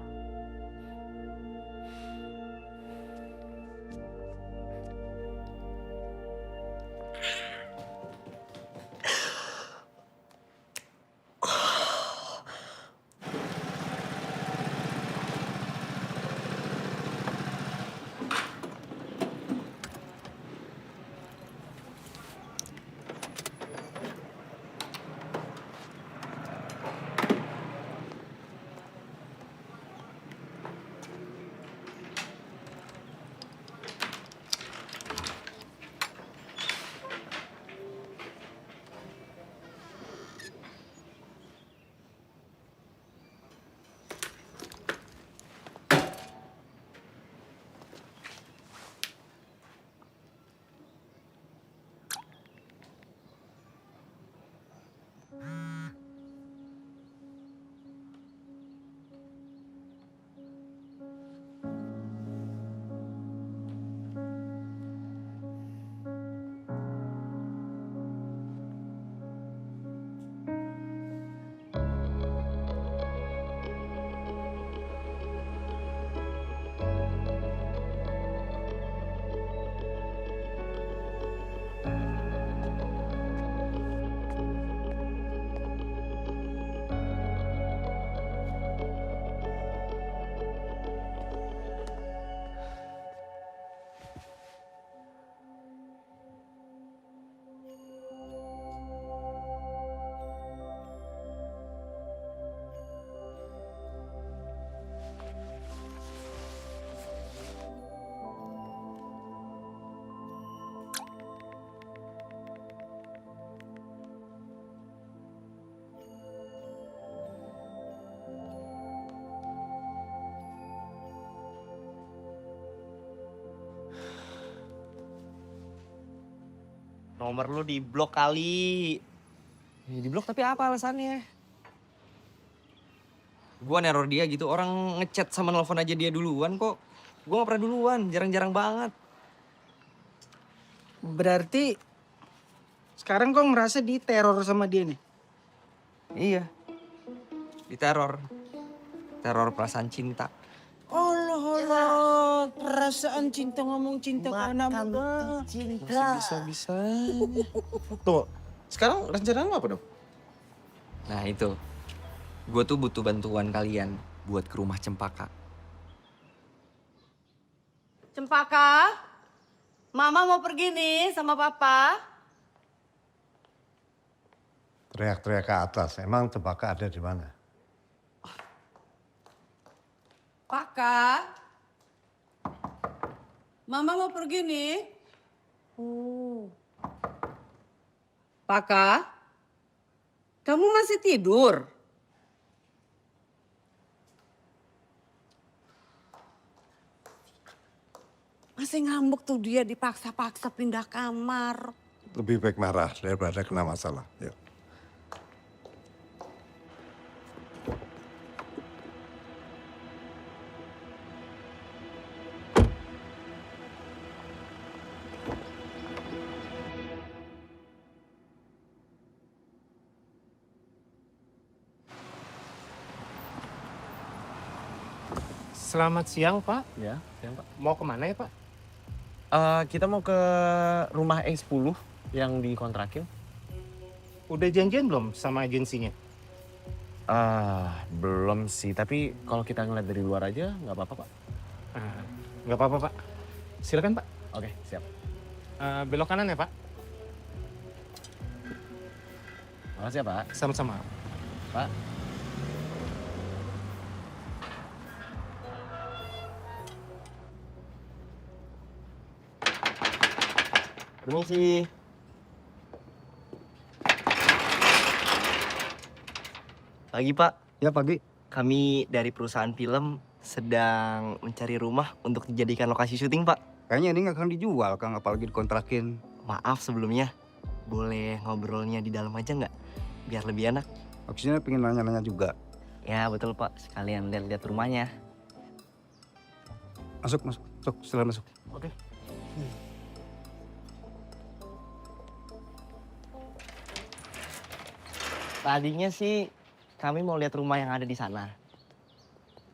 Speaker 10: Nomor lu di blok kali.
Speaker 2: Ya, di blok tapi apa alasannya? Gua neror dia gitu, orang ngechat sama nelfon aja dia duluan kok. Gua gak pernah duluan, jarang-jarang banget.
Speaker 13: Berarti sekarang kau ngerasa diteror sama dia nih?
Speaker 2: Iya. Diteror. Teror perasaan cinta.
Speaker 13: Allah, perasaan cinta ngomong cinta ke anak muda.
Speaker 2: Bisa-bisa.
Speaker 4: Tuh, sekarang rencana lu apa dong?
Speaker 2: Nah itu. Gue tuh butuh bantuan kalian buat ke rumah Cempaka.
Speaker 12: Cempaka, Mama mau pergi nih sama Papa.
Speaker 17: Teriak-teriak ke atas. Emang Cempaka ada di mana?
Speaker 12: Paka, Mama mau pergi nih. Paka, kamu masih tidur? Masih ngambek tuh dia dipaksa-paksa pindah kamar.
Speaker 17: Lebih baik marah daripada kena masalah. Yuk.
Speaker 14: Selamat siang, Pak.
Speaker 10: Ya, siang, Pak.
Speaker 14: Mau kemana ya, Pak?
Speaker 10: Kita mau ke rumah E10 yang dikontrakin.
Speaker 14: Udah janjian belum sama agensinya?
Speaker 10: Belum sih, tapi kalau kita ngeliat dari luar aja nggak apa-apa, Pak.
Speaker 14: Nggak apa-apa, Pak. Silakan, Pak.
Speaker 10: Oke, siap.
Speaker 14: Belok kanan ya, Pak.
Speaker 10: Makasih ya, Pak.
Speaker 14: Sama-sama.
Speaker 10: Pak. Permisi. Pagi, Pak.
Speaker 15: Ya pagi.
Speaker 10: kami dari perusahaan film sedang mencari rumah untuk dijadikan lokasi syuting, Pak.
Speaker 15: Kayaknya ini nggak akan dijual, Kang, apalagi dikontrakin.
Speaker 10: Maaf sebelumnya, boleh ngobrolnya di dalam aja nggak? Biar lebih enak.
Speaker 15: Maksudnya pengen nanya-nanya juga.
Speaker 10: Ya betul, Pak. Sekalian lihat-lihat rumahnya.
Speaker 15: Masuk, silakan masuk.
Speaker 10: Oke. Tadinya sih kami mau lihat rumah yang ada di sana.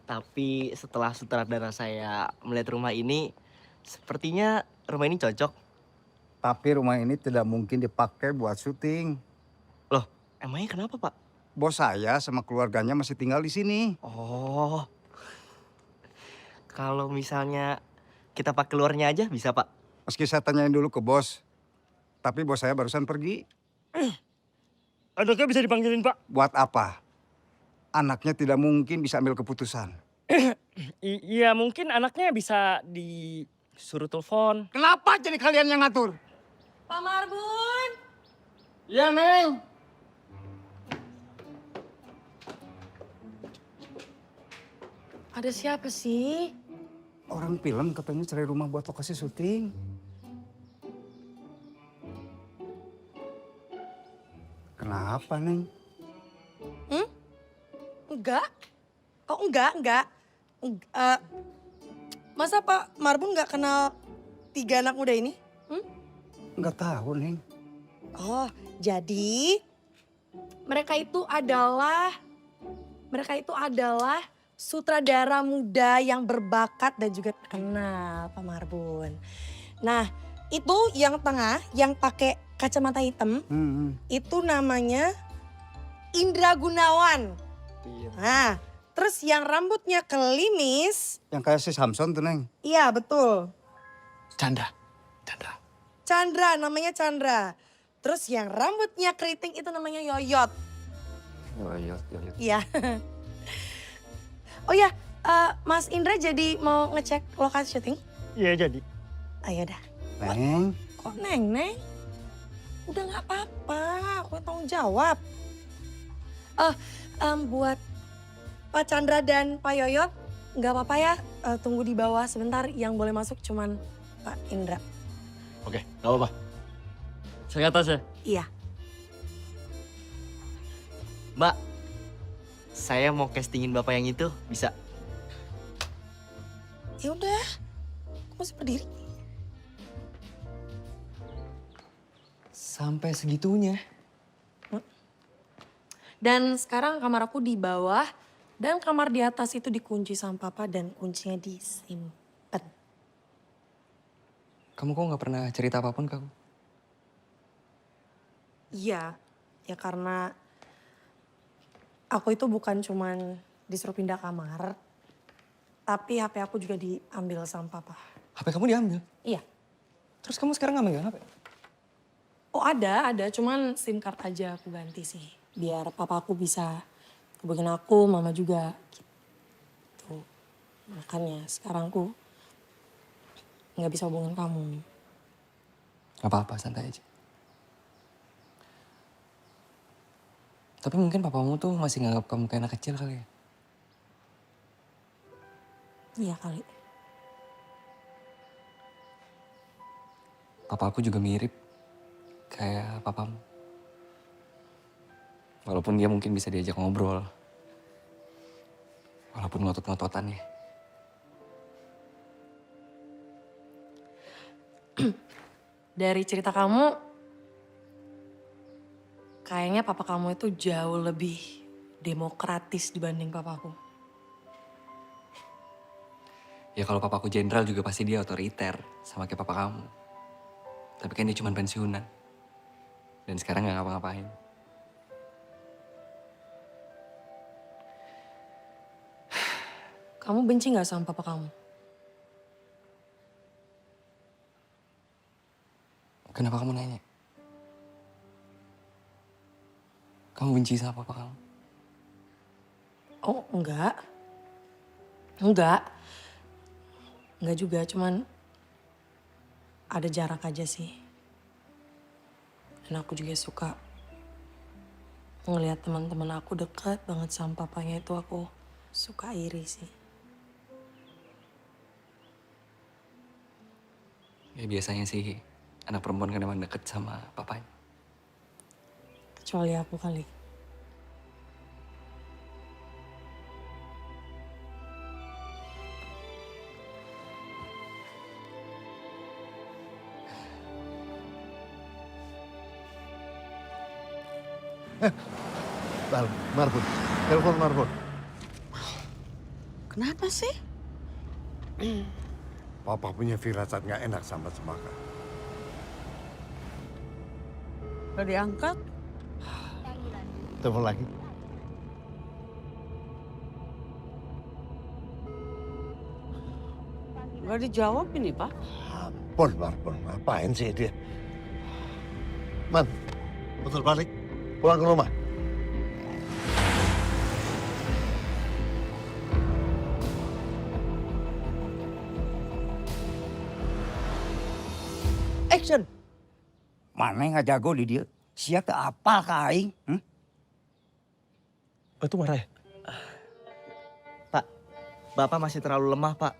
Speaker 10: Tapi setelah sutradara saya melihat rumah ini, sepertinya rumah ini cocok.
Speaker 15: Tapi rumah ini tidak mungkin dipakai buat syuting.
Speaker 10: Loh, emangnya kenapa, Pak?
Speaker 15: Bos saya sama keluarganya masih tinggal di sini.
Speaker 10: Oh. Kalau misalnya kita pakai luarnya aja bisa, Pak?
Speaker 15: Meski saya tanyain dulu ke bos. Tapi bos saya barusan pergi.
Speaker 13: Anaknya bisa dipanggilin, Pak?
Speaker 15: Buat apa? Anaknya tidak mungkin bisa ambil keputusan.
Speaker 13: Iya, mungkin anaknya bisa disuruh telepon.
Speaker 15: Kenapa jadi kalian yang ngatur?
Speaker 11: Pak Marbun.
Speaker 15: Iya, Neng.
Speaker 11: Ada siapa sih?
Speaker 15: Orang film katanya cari rumah buat lokasi syuting. Kenapa, Neng?
Speaker 11: Enggak. Oh, enggak. Masa Pak Marbun nggak kenal 3 anak muda ini?
Speaker 15: Nggak tahu, Neng.
Speaker 11: Oh, jadi mereka itu adalah sutradara muda yang berbakat dan juga terkenal, Pak Marbun. Nah, itu yang tengah, yang pakai kacamata hitam, itu namanya Indra Gunawan. Nah, terus yang rambutnya kelimis.
Speaker 15: Yang kayak si Samson tuh, Neng.
Speaker 11: Iya, betul.
Speaker 14: Chandra.
Speaker 11: Chandra, namanya Chandra. Terus yang rambutnya keriting itu namanya Yoyot.
Speaker 15: Yoyot.
Speaker 11: Iya. Oh ya, Mas Indra jadi mau ngecek lokasi syuting?
Speaker 13: Iya, jadi.
Speaker 11: Ayo dah.
Speaker 15: Neng.
Speaker 11: Kok Neng? Udah nggak apa-apa, aku tanggung jawab. Buat Pak Chandra dan Pak Yoyot, nggak apa-apa ya, tunggu di bawah sebentar. Yang boleh masuk cuman Pak Indra.
Speaker 14: Oke, gak apa-apa. Saya ke atas ya?
Speaker 11: Iya.
Speaker 10: Mbak, saya mau castingin Bapak yang itu, bisa?
Speaker 11: Ya udah, aku masih berdiri.
Speaker 2: Sampai segitunya.
Speaker 11: Dan sekarang kamar aku di bawah dan kamar di atas itu dikunci sama papa dan kuncinya disimpan.
Speaker 2: Kamu kok nggak pernah cerita apapun ke aku?
Speaker 11: Iya, ya karena aku itu bukan cuman disuruh pindah kamar, tapi HP aku juga diambil sama papa.
Speaker 2: HP kamu diambil?
Speaker 11: Iya.
Speaker 2: Terus kamu sekarang nggak megang HP?
Speaker 11: Oh ada, cuman SIM card aja aku ganti sih. Biar papa aku bisa hubungin aku, mama juga gitu. Makanya sekarang aku nggak bisa hubungin kamu.
Speaker 2: Gak apa-apa, santai aja. Tapi mungkin papamu tuh masih nganggap kamu kayak anak kecil kali ya?
Speaker 11: Iya kali.
Speaker 2: Papa aku juga mirip kayak papamu. Walaupun dia mungkin bisa diajak ngobrol. Walaupun ngotot-ngototan ya.
Speaker 11: Dari cerita kamu, kayaknya papa kamu itu jauh lebih demokratis dibanding papaku.
Speaker 2: Ya kalau papaku jenderal juga pasti dia otoriter sama kayak papa kamu. Tapi kan dia cuma pensiunan. Dan sekarang gak ngapa-ngapain.
Speaker 11: Kamu benci gak sama papa kamu?
Speaker 2: Kenapa kamu nanya? Kamu benci sama papa kamu?
Speaker 11: Oh enggak. Enggak juga, cuman ada jarak aja sih. Dan aku juga suka ngelihat teman-teman aku dekat banget sama papanya itu. Aku suka iri sih.
Speaker 2: Ya biasanya sih anak perempuan kan emang deket sama papanya.
Speaker 11: Kecuali aku kali.
Speaker 17: Marbun, telepon Marbun.
Speaker 12: Kenapa sih?
Speaker 17: Papa punya firasat nggak enak sama Cempaka.
Speaker 12: Gak diangkat?
Speaker 17: Telepon lagi.
Speaker 12: Gak dijawab ini, Pak.
Speaker 17: Ampun, Marbun, ngapain sih dia? Man, betul balik. Pulang ke rumah.
Speaker 10: Action. Mana yang nggak jago di dia? Siapa apa kain?
Speaker 13: Itu marah ya?
Speaker 10: Pak, Bapak masih terlalu lemah, Pak.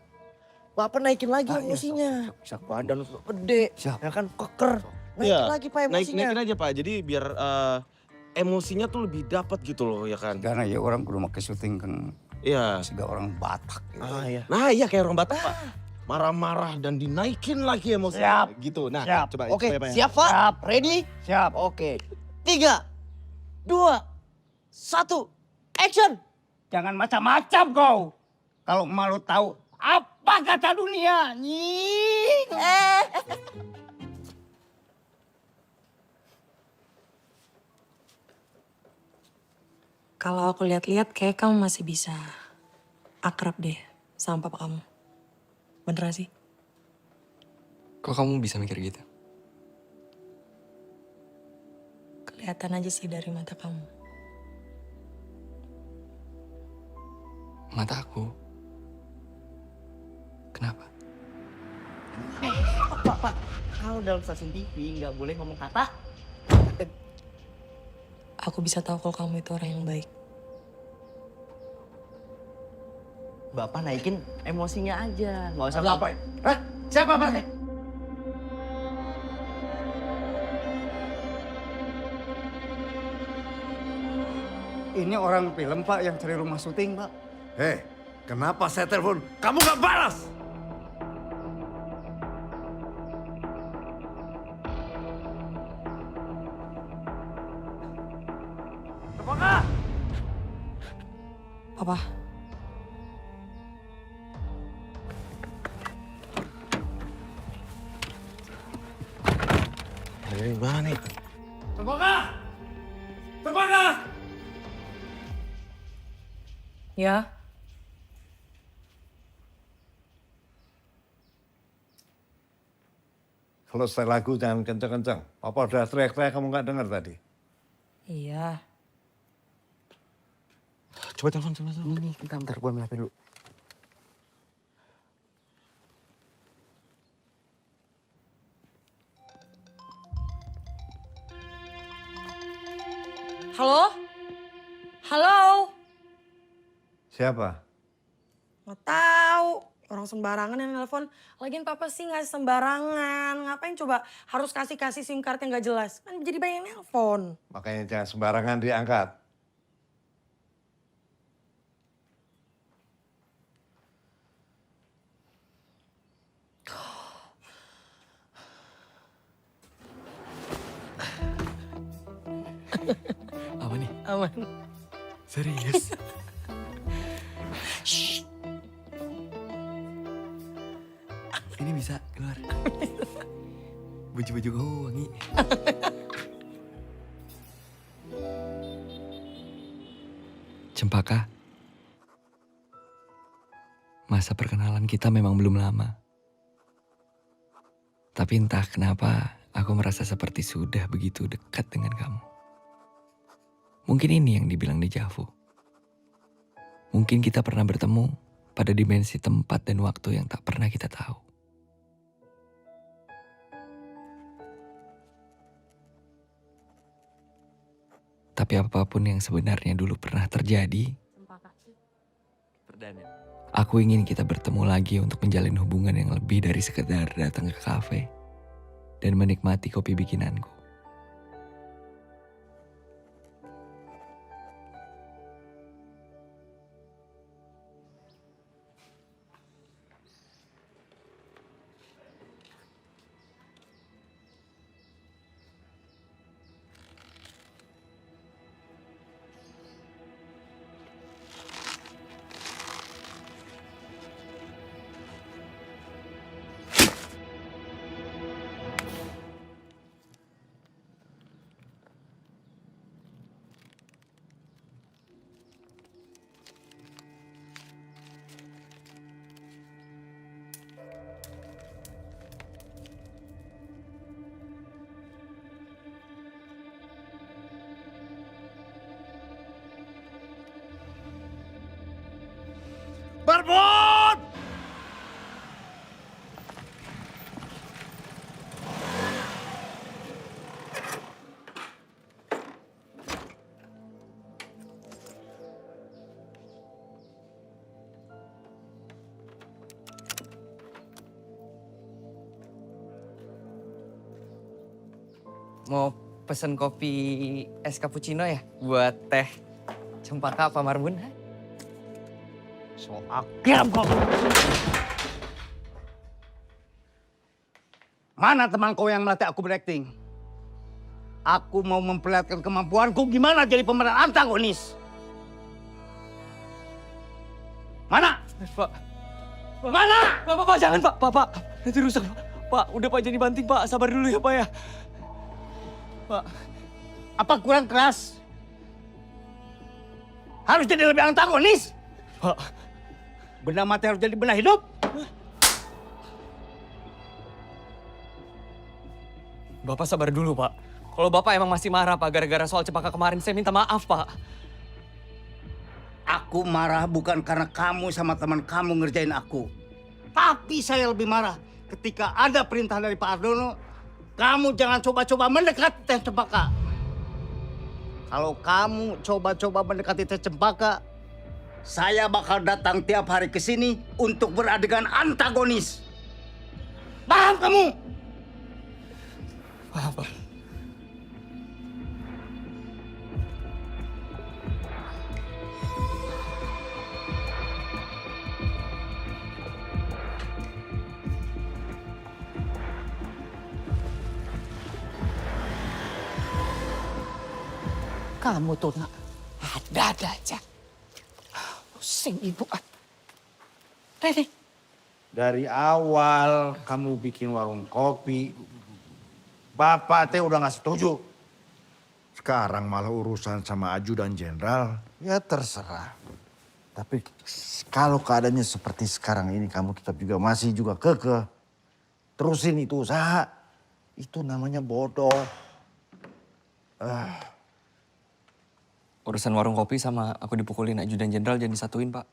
Speaker 13: Bapak naikin lagi emosinya. Badan udah gede, ya kan keker. Naikin lagi Pak emosinya.
Speaker 18: Naikin aja Pak, jadi biar emosinya tuh lebih dapat gitu loh ya kan.
Speaker 15: Karena ya orang kudu make syuting kan.
Speaker 18: Iya.
Speaker 15: Sehingga orang Batak. Gitu.
Speaker 13: Iya.
Speaker 18: Nah iya kayak orang Batak Pak. Marah-marah dan dinaikin lagi emosinya.
Speaker 10: Siap.
Speaker 18: Gitu. Nah
Speaker 10: Siap.
Speaker 18: coba.
Speaker 10: Oke,
Speaker 18: coba, ya.
Speaker 10: siap Pak? Siap. Ready? Siap. Oke. 3, 2, 1, action! Jangan macam-macam kau. Kalau malu tahu apa kata dunia. Nying.
Speaker 11: Kalau aku lihat-lihat kayak kamu masih bisa akrab deh sama papa kamu. Beneran sih?
Speaker 2: Kok kamu bisa mikir gitu?
Speaker 11: Kelihatan aja sih dari mata kamu.
Speaker 2: Mata aku. Kenapa?
Speaker 10: Pak, kalau dalam stasiun TV nggak boleh ngomong kata.
Speaker 11: Aku bisa tahu kalau kamu itu orang yang baik.
Speaker 10: Bapak naikin emosinya aja, nggak usah
Speaker 15: Apa? Hah? Siapa Pak? Ini orang film Pak yang cari rumah syuting Pak.
Speaker 17: Hei, kenapa saya telepon? Kamu nggak balas?
Speaker 11: Papa.
Speaker 18: Dari mana nih?
Speaker 15: Cempaka! Cempaka!
Speaker 11: Ya?
Speaker 17: Selesai lagu jangan kencang-kencang. Papa udah teriak-teriak kamu nggak dengar tadi.
Speaker 11: Iya.
Speaker 18: Coba telepon.
Speaker 10: Ini bentar, gue ambil HP dulu.
Speaker 11: Halo? Halo?
Speaker 17: Siapa?
Speaker 11: Nggak tahu. Orang sembarangan yang nelpon. Lagian papa sih nggak sembarangan. Ngapain coba harus kasih SIM card yang nggak jelas? Kan jadi banyak yang nelpon.
Speaker 17: Makanya jangan sembarangan diangkat.
Speaker 2: Apa nih?
Speaker 11: Aman.
Speaker 2: Serius?
Speaker 11: Shh.
Speaker 2: Ini bisa keluar. Baju-baju kamu wangi. Cempaka. Masa perkenalan kita memang belum lama. Tapi entah kenapa aku merasa seperti sudah begitu dekat dengan kamu. Mungkin ini yang dibilang deja vu. Mungkin kita pernah bertemu pada dimensi tempat dan waktu yang tak pernah kita tahu. Tapi apapun yang sebenarnya dulu pernah terjadi, Aku ingin kita bertemu lagi untuk menjalin hubungan yang lebih dari sekedar datang ke kafe dan menikmati kopi bikinanku.
Speaker 17: Barbun!
Speaker 2: Mau pesen kopi es cappuccino ya? Buat teh cempaka apa marbun?
Speaker 17: So akhir kau.
Speaker 10: Mana teman kau yang melatih aku berakting? Aku mau memperlihatkan kemampuanku gimana jadi pemeran antagonis. Mana?
Speaker 2: Pak.
Speaker 10: Mana?
Speaker 2: Pak, jangan Pak. Pak. Nanti rusak Pak. Pak, udah Pak jadi banting Pak. Sabar dulu ya Pak ya. Pak.
Speaker 10: Apa kurang keras? Harus jadi lebih antagonis?
Speaker 2: Pak.
Speaker 10: Benda mati harus jadi benda hidup?
Speaker 2: Bapak sabar dulu Pak. Kalau Bapak emang masih marah Pak gara-gara soal cempaka kemarin, saya minta maaf Pak.
Speaker 10: Aku marah bukan karena kamu sama teman kamu ngerjain aku. Tapi saya lebih marah ketika ada perintah dari Pak Ardono, kamu jangan coba-coba mendekati teh cempaka. Kalau kamu coba-coba mendekati teh cempaka, saya bakal datang tiap hari ke sini untuk beradegan antagonis. Paham kamu?
Speaker 2: Paham Pak.
Speaker 7: Kamu tuh nak ada aja. Pusing ibu. Rene.
Speaker 4: Dari awal kamu bikin warung kopi, Bapak teh udah gak setuju. Sekarang malah urusan sama ajudan jenderal, ya terserah. Tapi kalau keadaannya seperti sekarang ini, kamu tetap juga masih juga kekeh. Terusin itu usaha, itu namanya bodoh.
Speaker 2: Urusan warung kopi sama aku dipukulin ajudan jenderal jangan disatuin Pak.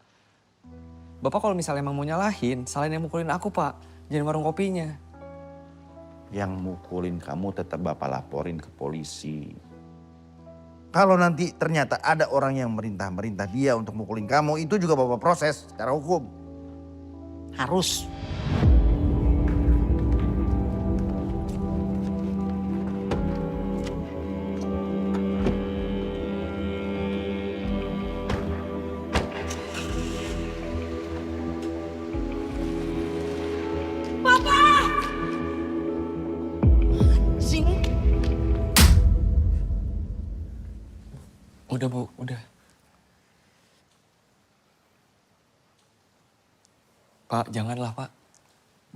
Speaker 2: Bapak kalau misalnya emang mau nyalahin, salahin yang mukulin aku Pak. Jangan warung kopinya.
Speaker 4: Yang mukulin kamu tetap Bapak laporin ke polisi. Kalau nanti ternyata ada orang yang merintah dia untuk mukulin kamu, itu juga Bapak proses secara hukum.
Speaker 10: Harus.
Speaker 2: Udah Bu, udah. Pak, janganlah Pak.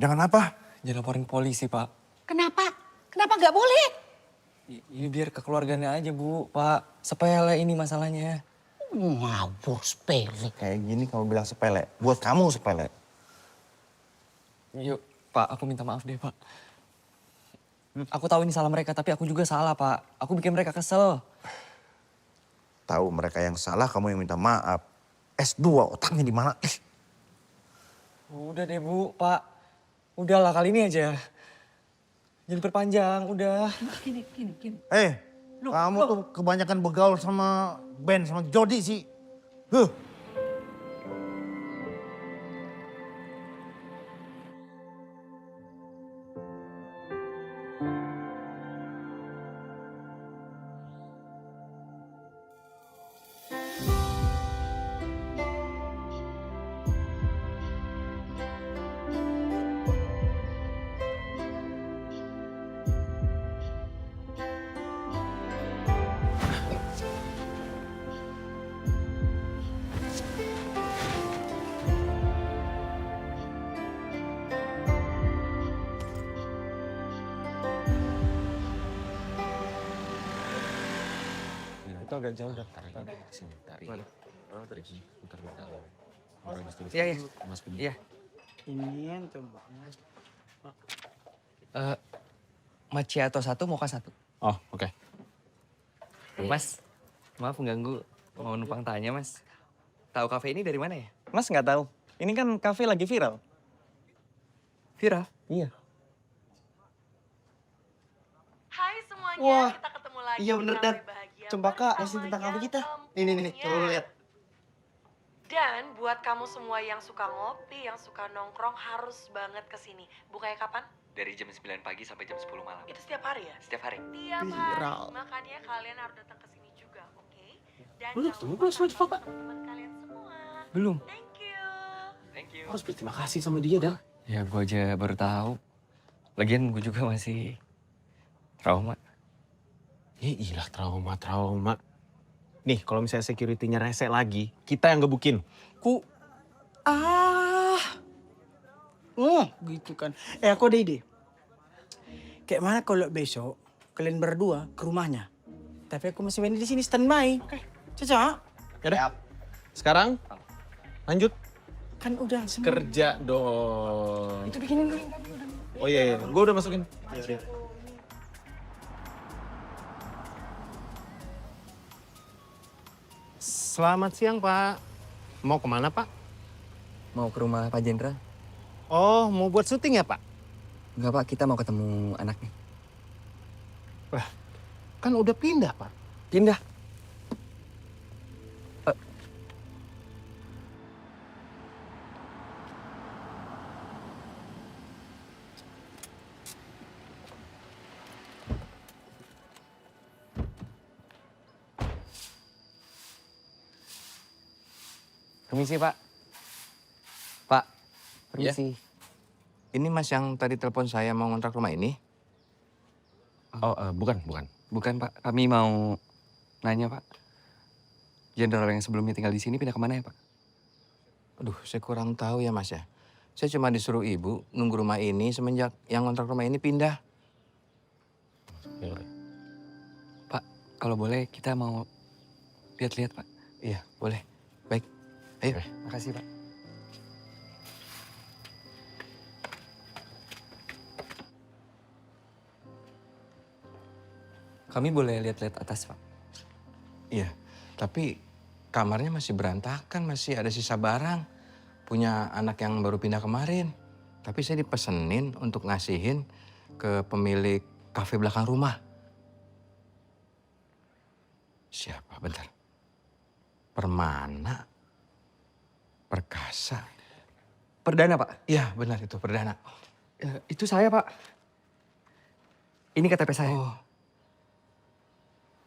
Speaker 4: Jangan apa?
Speaker 2: Jangan laporin polisi Pak.
Speaker 7: Kenapa? Kenapa nggak boleh?
Speaker 2: Ini biar kekeluarganya aja Bu, Pak. Sepele ini masalahnya.
Speaker 7: Ngawur sepele.
Speaker 4: Kayak gini kamu bilang sepele, buat kamu sepele.
Speaker 2: Yuk Pak, aku minta maaf deh Pak. Aku tahu ini salah mereka, tapi aku juga salah Pak. Aku bikin mereka kesel.
Speaker 4: Tahu mereka yang salah, kamu yang minta maaf. S2 otaknya di mana?
Speaker 2: Udah deh Bu, Pak. Udahlah kali ini aja. Jadi perpanjang, udah.
Speaker 7: Gini.
Speaker 4: Kamu tuh kebanyakan begaul sama Ben, sama Jody sih.
Speaker 18: Itu agak jauh dan tarik sini. Tarik. Oh, tarik sini. Bentar.
Speaker 2: Iya. Iya.
Speaker 13: Ini yang coba.
Speaker 2: Macchiato 1, mocha 1.
Speaker 14: Oh, oke.
Speaker 2: Mas, maaf mengganggu. Mau numpang tanya, Mas. Tahu kafe ini dari mana ya?
Speaker 14: Mas nggak tahu. Ini kan kafe lagi viral.
Speaker 2: Viral?
Speaker 14: Iya.
Speaker 11: Hai semuanya,
Speaker 13: Wah,
Speaker 11: kita ketemu lagi.
Speaker 13: iya bener,
Speaker 11: di
Speaker 13: Dan.
Speaker 11: Kafe Bahagia
Speaker 13: Coba Kak,
Speaker 11: bersama
Speaker 13: kasih tentang
Speaker 11: yang
Speaker 13: kafe kita. Nih, coba lu lihat.
Speaker 11: Dan buat kamu semua yang suka ngopi, yang suka nongkrong harus banget kesini. Bukanya kapan?
Speaker 2: Dari jam 9 pagi sampai jam 10 malam.
Speaker 11: Itu setiap hari ya?
Speaker 2: Setiap hari.
Speaker 11: Tiap
Speaker 13: Viral.
Speaker 11: hari. Makanya kalian harus datang ke sini juga, oke? Dan
Speaker 14: Belum,
Speaker 11: jangan
Speaker 14: belum sama
Speaker 11: lupa
Speaker 14: Pak.
Speaker 11: teman-teman kalian semua.
Speaker 2: Belum.
Speaker 11: Thank you.
Speaker 2: Thank you.
Speaker 14: Harus berterima kasih sama dia, Dan.
Speaker 2: Ya, gue aja baru tahu. Lagian gue juga masih trauma.
Speaker 14: Ya iyalah trauma. Nih, kalau misalnya security-nya rese lagi, kita yang gebukin.
Speaker 13: Gitu kan. Aku ada ide. Kayak mana kalau besok kalian berdua ke rumahnya? Tapi aku masih main di sini standby. Oke. Cocok?
Speaker 14: Yaudah. Sekarang lanjut.
Speaker 13: Kan udah semua.
Speaker 14: Kerja dong.
Speaker 13: Itu bikinin dulu.
Speaker 14: Oh iya. Gue udah masukin. Selamat siang, Pak. Mau kemana, Pak?
Speaker 2: Mau ke rumah Pak Jenderal?
Speaker 14: Oh, mau buat syuting ya, Pak?
Speaker 2: Enggak, Pak. Kita mau ketemu anaknya.
Speaker 14: Lah, kan udah pindah, Pak.
Speaker 2: Pindah? Permisi, Pak. Pak, permisi.
Speaker 5: Ini Mas yang tadi telepon saya mau ngontrak rumah ini?
Speaker 14: Oh, bukan.
Speaker 2: Bukan, Pak. Kami mau nanya, Pak. Jenderal yang sebelumnya tinggal di sini pindah kemana ya, Pak?
Speaker 5: Aduh, saya kurang tahu ya Mas ya. Saya cuma disuruh ibu nunggu rumah ini semenjak yang ngontrak rumah ini pindah.
Speaker 2: Pak, kalau boleh kita mau lihat-lihat, Pak.
Speaker 5: Iya, boleh. Baik, ayo.
Speaker 2: Makasih, Pak. Kami boleh lihat-lihat atas, Pak?
Speaker 5: Iya, tapi kamarnya masih berantakan, masih ada sisa barang. Punya anak yang baru pindah kemarin. Tapi saya dipesenin untuk ngasihin ke pemilik kafe belakang rumah. Siapa? Bentar. Permana. Perkasa.
Speaker 2: Perdana, Pak?
Speaker 5: Iya, benar itu Perdana.
Speaker 2: Itu saya, Pak. Ini KTP saya.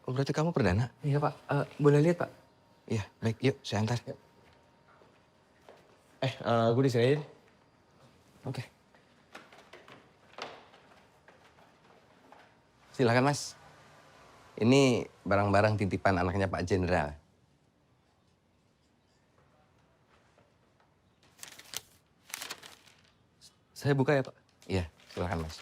Speaker 5: Oh, berarti kamu Perdana?
Speaker 2: Iya, Pak. Boleh lihat, Pak?
Speaker 5: Iya, baik. Yuk, saya antar.
Speaker 14: Gue diserahin.
Speaker 2: Oke.
Speaker 5: Silakan, Mas. Ini barang-barang titipan anaknya Pak Jenderal.
Speaker 2: Saya buka ya, Pak?
Speaker 5: Iya, silakan, Mas.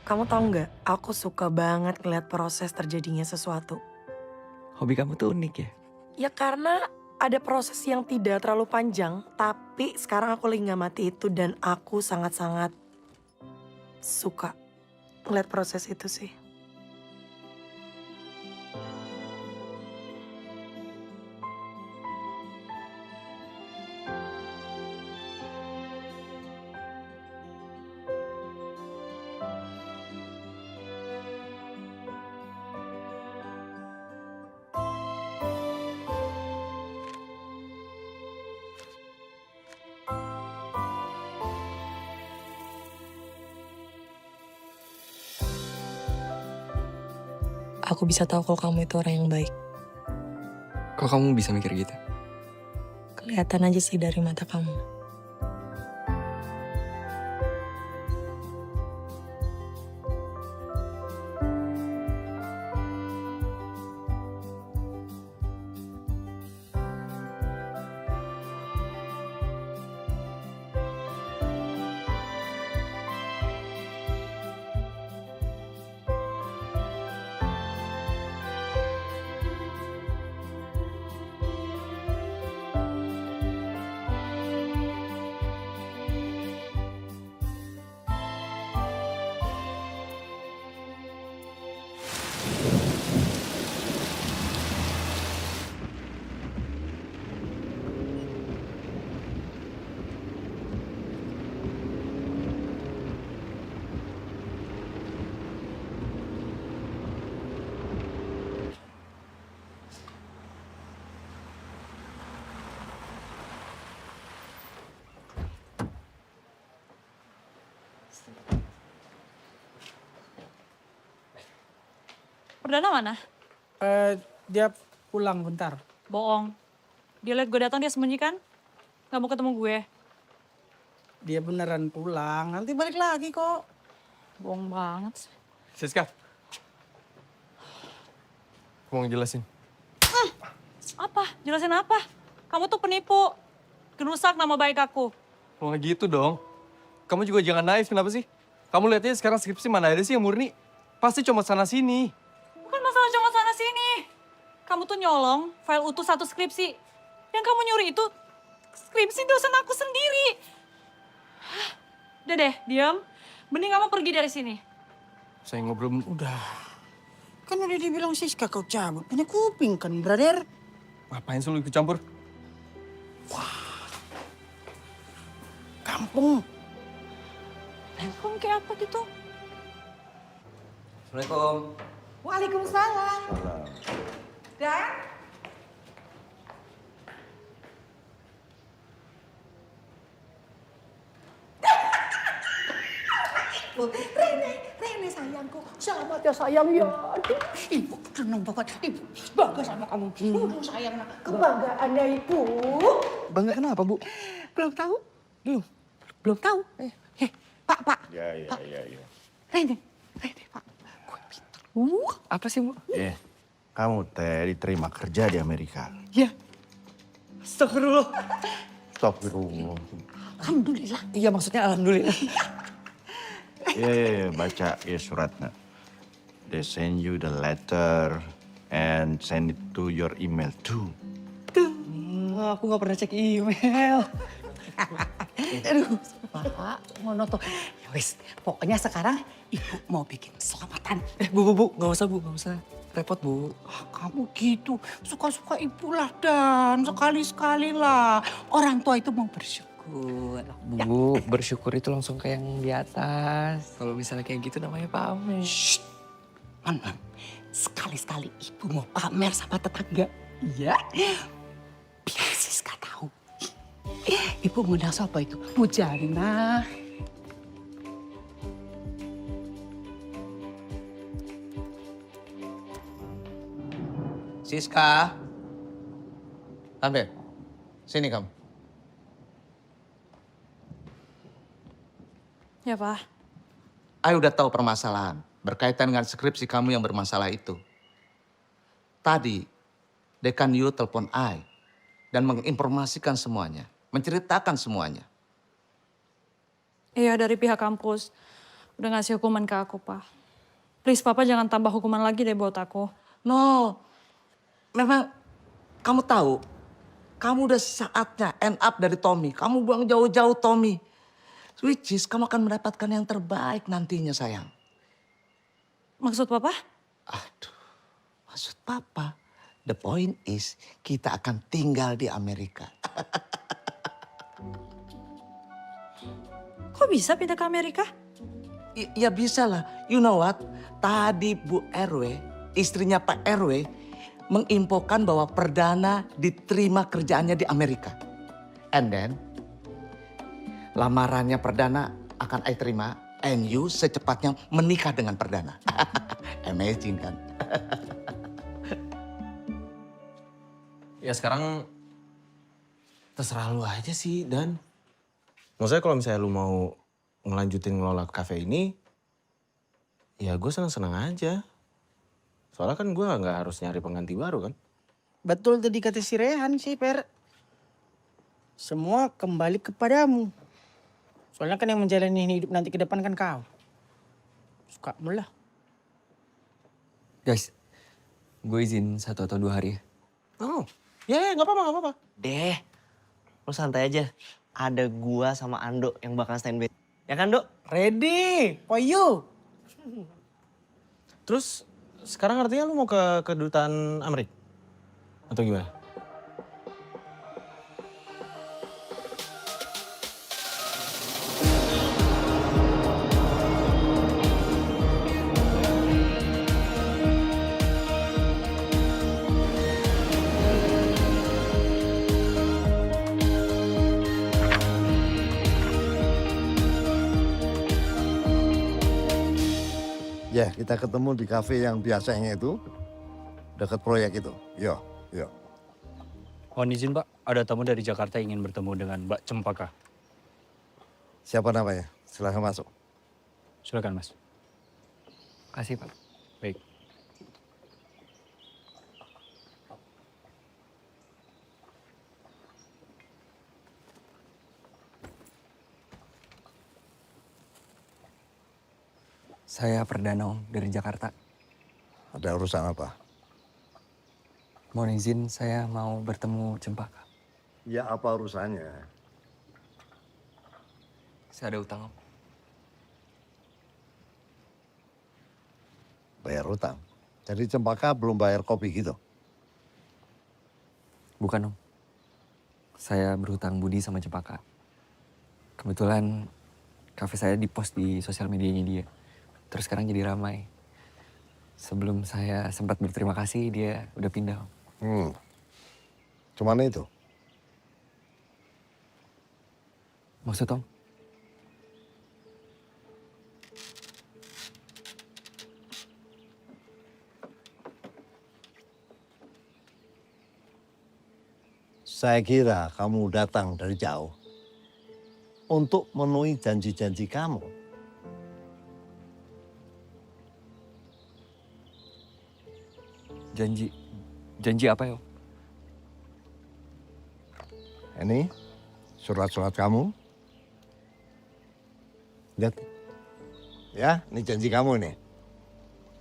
Speaker 11: Kamu tahu nggak, aku suka banget ngeliat proses terjadinya sesuatu.
Speaker 2: Hobi kamu tuh unik ya?
Speaker 11: Ya karena ada proses yang tidak terlalu panjang, tapi sekarang aku lagi nggak mati itu dan aku sangat-sangat suka ngeliat proses itu sih. Aku bisa tahu kalau kamu itu orang yang baik.
Speaker 2: Kok kamu bisa mikir gitu?
Speaker 11: Kelihatan aja sih dari mata kamu.
Speaker 8: Perdana mana?
Speaker 13: Dia pulang bentar.
Speaker 8: Bohong. Dia lihat gue datang dia sembunyikan. Gak mau ketemu gue.
Speaker 13: Dia beneran pulang, nanti balik lagi kok.
Speaker 8: Bohong banget sih.
Speaker 14: Siska. Aku mau ngejelasin.
Speaker 8: Apa? Jelasin apa? Kamu tuh penipu. Gerusak nama baik aku.
Speaker 14: Kalau nggak gitu dong. Kamu juga jangan naif, kenapa sih? Kamu lihatnya sekarang skripsi mana ada sih yang murni? Pasti cuma sana-sini.
Speaker 8: Bukan masalah cuma sana sini. Kamu tuh nyolong file utuh satu skripsi. Yang kamu nyuri itu skripsi dosen aku sendiri. Hah, udah deh, diam. Mending kamu pergi dari sini.
Speaker 14: Saya ngobrol.
Speaker 13: Udah. Kan udah dibilang Siska kau cabut. Punya kuping kan, brother?
Speaker 14: Ngapain sih lu ikut campur?
Speaker 13: Kampung.
Speaker 8: Kamu kayak apa gitu?
Speaker 2: Assalamualaikum.
Speaker 7: Waalaikumsalam. Dan? Rene sayangku. Selamat ya sayang ya. Aduh, ibu senang banget. Ibu bangga sama kamu. Sayang, kebanggaannya ibu.
Speaker 14: Bangga kenapa, Bu?
Speaker 7: Belum tahu? Belum tahu. Pak.
Speaker 4: Ya.
Speaker 7: Rene, Pak.
Speaker 14: Apa sih, Bu?
Speaker 4: Kamu teh diterima kerja di Amerika.
Speaker 7: Ya.
Speaker 14: Astagfirullah.
Speaker 4: Astagfirullah.
Speaker 7: Alhamdulillah.
Speaker 14: Iya, maksudnya alhamdulillah.
Speaker 4: Ya, baca ya suratnya. They send you the letter and send it to your email too.
Speaker 14: Aku nggak pernah cek email.
Speaker 7: Aduh, Pak, ngono tuh. Ya wis, pokoknya sekarang ibu mau bikin selamatan.
Speaker 14: Bu, nggak usah, Bu, nggak usah. Repot, Bu.
Speaker 7: Kamu gitu, suka-suka ibu lah Dan. Sekali-sekali lah. Orang tua itu mau bersyukur.
Speaker 2: Bu, bersyukur itu langsung ke yang di atas. Kalau misalnya kayak gitu namanya pamer.
Speaker 7: Shh, Man. Sekali-sekali ibu mau pamer sama tetangga. Iya. Biar Siska tahu. Ibu ngundang siapa itu? Bu Jana.
Speaker 5: Siska. Tante, sini kamu.
Speaker 8: Ya, Pak.
Speaker 5: Aku udah tahu permasalahan berkaitan dengan skripsi kamu yang bermasalah itu. Tadi, Dekan Yu telepon I dan menginformasikan semuanya, menceritakan semuanya.
Speaker 8: Iya, dari pihak kampus. Udah ngasih hukuman ke aku, Pak. Please, Papa jangan tambah hukuman lagi deh buat aku.
Speaker 5: No, memang kamu tahu, kamu udah saatnya end up dari Tommy. Kamu buang jauh-jauh Tommy. Which is kamu akan mendapatkan yang terbaik nantinya sayang.
Speaker 8: Maksud Papa?
Speaker 5: Maksud Papa, the point is kita akan tinggal di Amerika.
Speaker 8: Kok bisa pindah ke Amerika?
Speaker 5: Ya bisa lah. You know what? Tadi Bu RW, istrinya Pak RW, menginfokan bahwa Perdana diterima kerjaannya di Amerika. And then, lamarannya Perdana akan I terima. And you secepatnya menikah dengan Perdana. Amazing kan?
Speaker 14: Ya sekarang terserah lu aja sih, Dan. Maksudnya kalau misalnya lu mau ngelanjutin ngelola kafe ini, ya gue senang-senang aja. Soalnya kan gue nggak harus nyari pengganti baru kan.
Speaker 13: Betul tadi kata si Rehan sih, Per. Semua kembali kepadamu. Soalnya kan yang menjalani hidup nanti ke depan kan kau. Suka mulah.
Speaker 2: Guys, gue izin 1 atau 2 hari ya.
Speaker 14: Oh, ya nggak apa-apa.
Speaker 10: Deh, lo santai aja. Ada gua sama Ando yang bakal standby. Ya kan, Dok?
Speaker 13: Ready for you.
Speaker 14: Terus sekarang artinya lu mau ke kedutaan Amerika? Atau gimana?
Speaker 17: Ya, kita ketemu di kafe yang biasanya itu, dekat proyek itu. Yo, yo.
Speaker 19: Mohon izin Pak, ada tamu dari Jakarta ingin bertemu dengan Mbak Cempaka.
Speaker 17: Siapa namanya? Silahkan masuk.
Speaker 19: Silakan Mas.
Speaker 2: Kasih Pak.
Speaker 19: Baik.
Speaker 2: Saya Perdana Om dari Jakarta.
Speaker 17: Ada urusan apa?
Speaker 2: Mohon izin saya mau bertemu Cempaka.
Speaker 17: Ya, apa urusannya?
Speaker 2: Saya ada utang Om.
Speaker 17: Bayar utang. Jadi Cempaka belum bayar kopi gitu?
Speaker 2: Bukan Om. Saya berhutang budi sama Cempaka. Kebetulan kafe saya di-post di sosial medianya dia. Terus sekarang jadi ramai. Sebelum saya sempat berterima kasih, dia udah pindah Om.
Speaker 17: Cuman itu?
Speaker 2: Maksud Om?
Speaker 17: Saya kira kamu datang dari jauh untuk memenuhi janji-janji kamu.
Speaker 2: Janji apa ya Om?
Speaker 17: Ini surat-surat kamu. Lihat. Ya, ini janji kamu nih.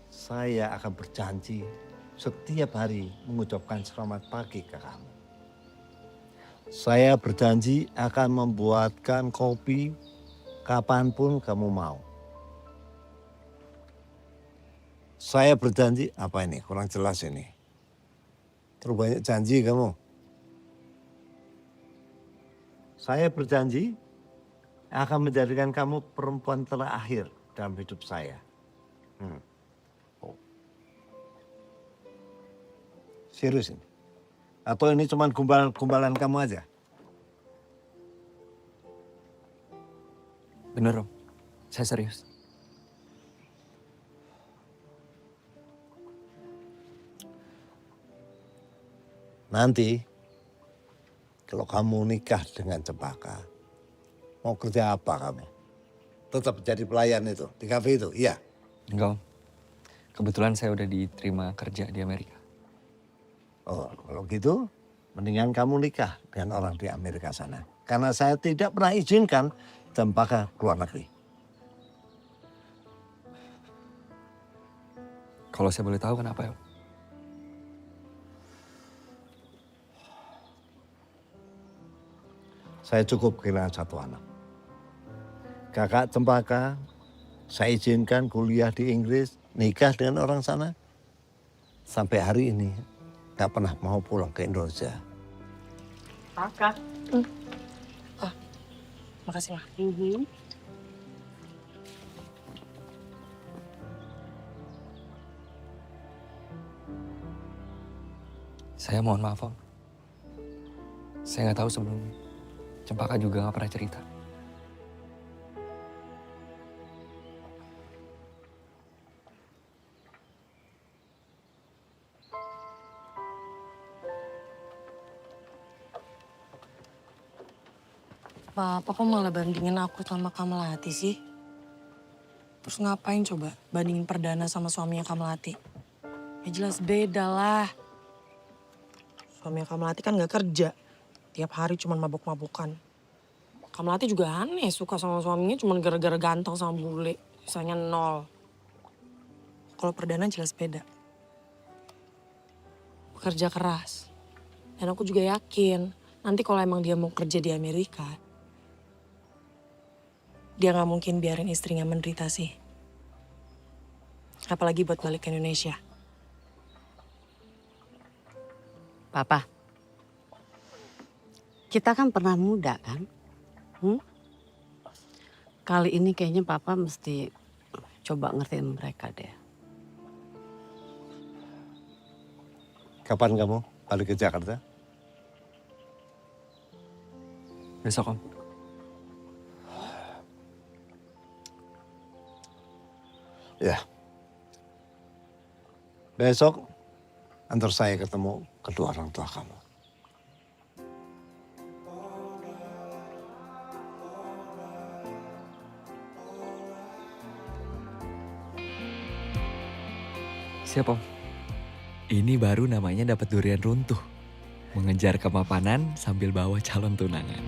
Speaker 17: Saya akan berjanji setiap hari mengucapkan selamat pagi ke kamu. Saya berjanji akan membuatkan kopi kapanpun kamu mau. Saya berjanji, apa ini? Kurang jelas ini. Terlalu banyak janji kamu. Saya berjanji akan menjadikan kamu perempuan terakhir dalam hidup saya. Serius ini? Atau ini cuma gumbalan kamu aja?
Speaker 2: Bener Om, saya serius.
Speaker 17: Nanti kalau kamu nikah dengan Cempaka, mau kerja apa kamu? Tetap jadi pelayan itu, di kafe itu, iya?
Speaker 2: Enggak Om, kebetulan saya udah diterima kerja di Amerika.
Speaker 17: Oh, kalau gitu mendingan kamu nikah dengan orang di Amerika sana. Karena saya tidak pernah izinkan Cempaka keluar negeri.
Speaker 2: Kalau saya boleh tahu kenapa ya Om?
Speaker 17: Saya cukup kehilangan satu anak. Kakak Cempaka, saya izinkan kuliah di Inggris, nikah dengan orang sana. Sampai hari ini gak pernah mau pulang ke Indonesia.
Speaker 11: Kakak. Oh, makasih, Ma.
Speaker 2: Saya mohon maaf Om. Saya nggak tahu sebelumnya. Cempaka juga nggak pernah cerita.
Speaker 11: Papa kok malah bandingin aku sama Kamelati sih? Terus ngapain coba bandingin Perdana sama suaminya Kamelati? Ya jelas beda lah. Suaminya Kamelati kan gak kerja. Tiap hari cuma mabuk-mabukan. Kamelati juga aneh suka sama suaminya cuma gara-gara ganteng sama bule. Sisanya nol. Kalau Perdana jelas beda. Bekerja keras. Dan aku juga yakin nanti kalau emang dia mau kerja di Amerika, dia gak mungkin biarin istrinya menderita sih. Apalagi buat balik ke Indonesia.
Speaker 12: Papa, kita kan pernah muda kan? Kali ini kayaknya Papa mesti coba ngertiin mereka deh.
Speaker 17: Kapan kamu balik ke Jakarta?
Speaker 2: Besok Om.
Speaker 17: Ya, Besok antar saya ketemu kedua orang tua kamu.
Speaker 2: Siap, Om. Ini baru namanya dapat durian runtuh. Mengejar kemapanan sambil bawa calon tunangan.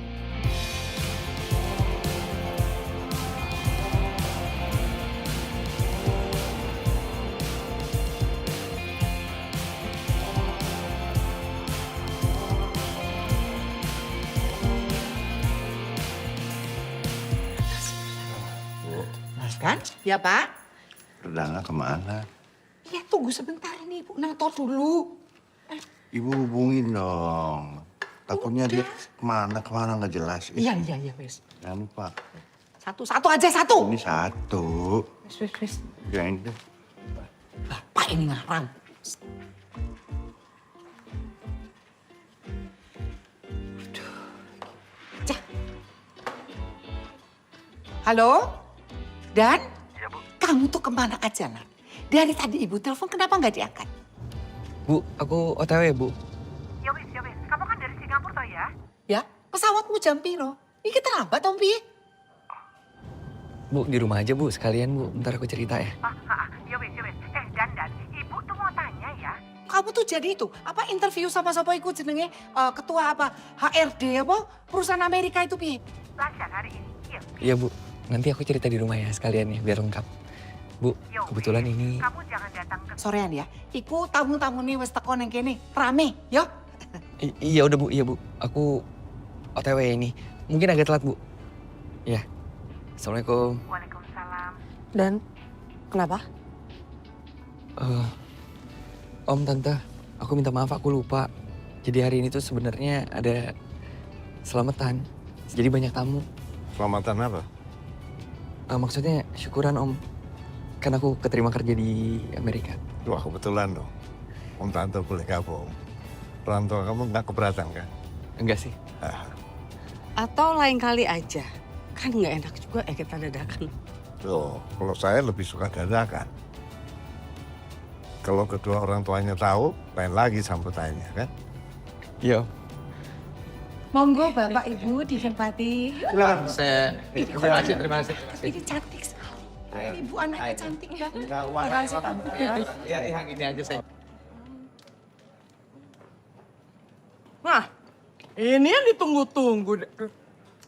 Speaker 7: Mas kan? Ya Pak?
Speaker 4: Perdana kemana?
Speaker 7: Ya tunggu sebentar ini Ibu nator dulu.
Speaker 4: Ibu hubungin dong. Takutnya dia kemana nggak jelas.
Speaker 7: Iya wes.
Speaker 4: Jangan lupa.
Speaker 7: Satu aja satu.
Speaker 4: Ini satu.
Speaker 7: Wes.
Speaker 4: Ya ini deh.
Speaker 7: Bapak ini ngarang. Halo? Dan?
Speaker 16: Iya, Bu.
Speaker 7: Kamu tuh kemana aja, Nak? Dari tadi Ibu telepon, kenapa nggak diangkat?
Speaker 2: Bu, aku OTW, Bu.
Speaker 16: Ya wis. Kamu kan dari Singapura toh ya?
Speaker 7: Ya, pesawatmu jam piro? Ini terlambat, Om Pi.
Speaker 2: Bu, di rumah aja, Bu. Sekalian, Bu. Ntar aku cerita ya.
Speaker 16: Ya wis. Dan, Ibu tuh mau tanya ya.
Speaker 7: Kamu tuh jadi itu, apa interview sama siapa ikut jenenge ketua apa HRD apa perusahaan Amerika itu Pi?
Speaker 16: Lancar hari ini. Iya.
Speaker 2: Iya, Bu. Nanti aku cerita di rumah ya sekalian ya, biar lengkap. Bu, kebetulan ini...
Speaker 16: Kamu jangan datang ke...
Speaker 7: Sorean ya, iku tamu-tamu nih wes teko neng kene, rame, yo.
Speaker 2: Iya udah, Bu. Iya, Bu. Aku OTW ini. Mungkin agak telat, Bu. Ya. Assalamualaikum.
Speaker 16: Waalaikumsalam.
Speaker 11: Dan kenapa?
Speaker 2: Om, Tante, aku minta maaf, aku lupa. Jadi hari ini tuh sebenarnya ada selamatan. Jadi banyak tamu.
Speaker 17: Selamatan apa?
Speaker 2: Maksudnya syukuran, Om. Kan aku keterima kerja di Amerika.
Speaker 17: Wah, kebetulan dong. Om Tante boleh gabung. Orang tua kamu nggak keberatan kan?
Speaker 2: Enggak sih.
Speaker 12: Atau lain kali aja. Kan nggak enak juga kita dadakan.
Speaker 17: Tuh, kalau saya lebih suka dadakan. Kalau kedua orang tuanya tahu, lain lagi sambutannya kan?
Speaker 2: Iya.
Speaker 7: Monggo Bapak Ibu ditempati.
Speaker 5: Silakan. Terima kasih.
Speaker 7: Ini cantik sekali. Ibu anaknya cantik banget.
Speaker 5: Terima kasih. Ya, yang ini aja saya.
Speaker 13: Nah, ini yang ditunggu-tunggu.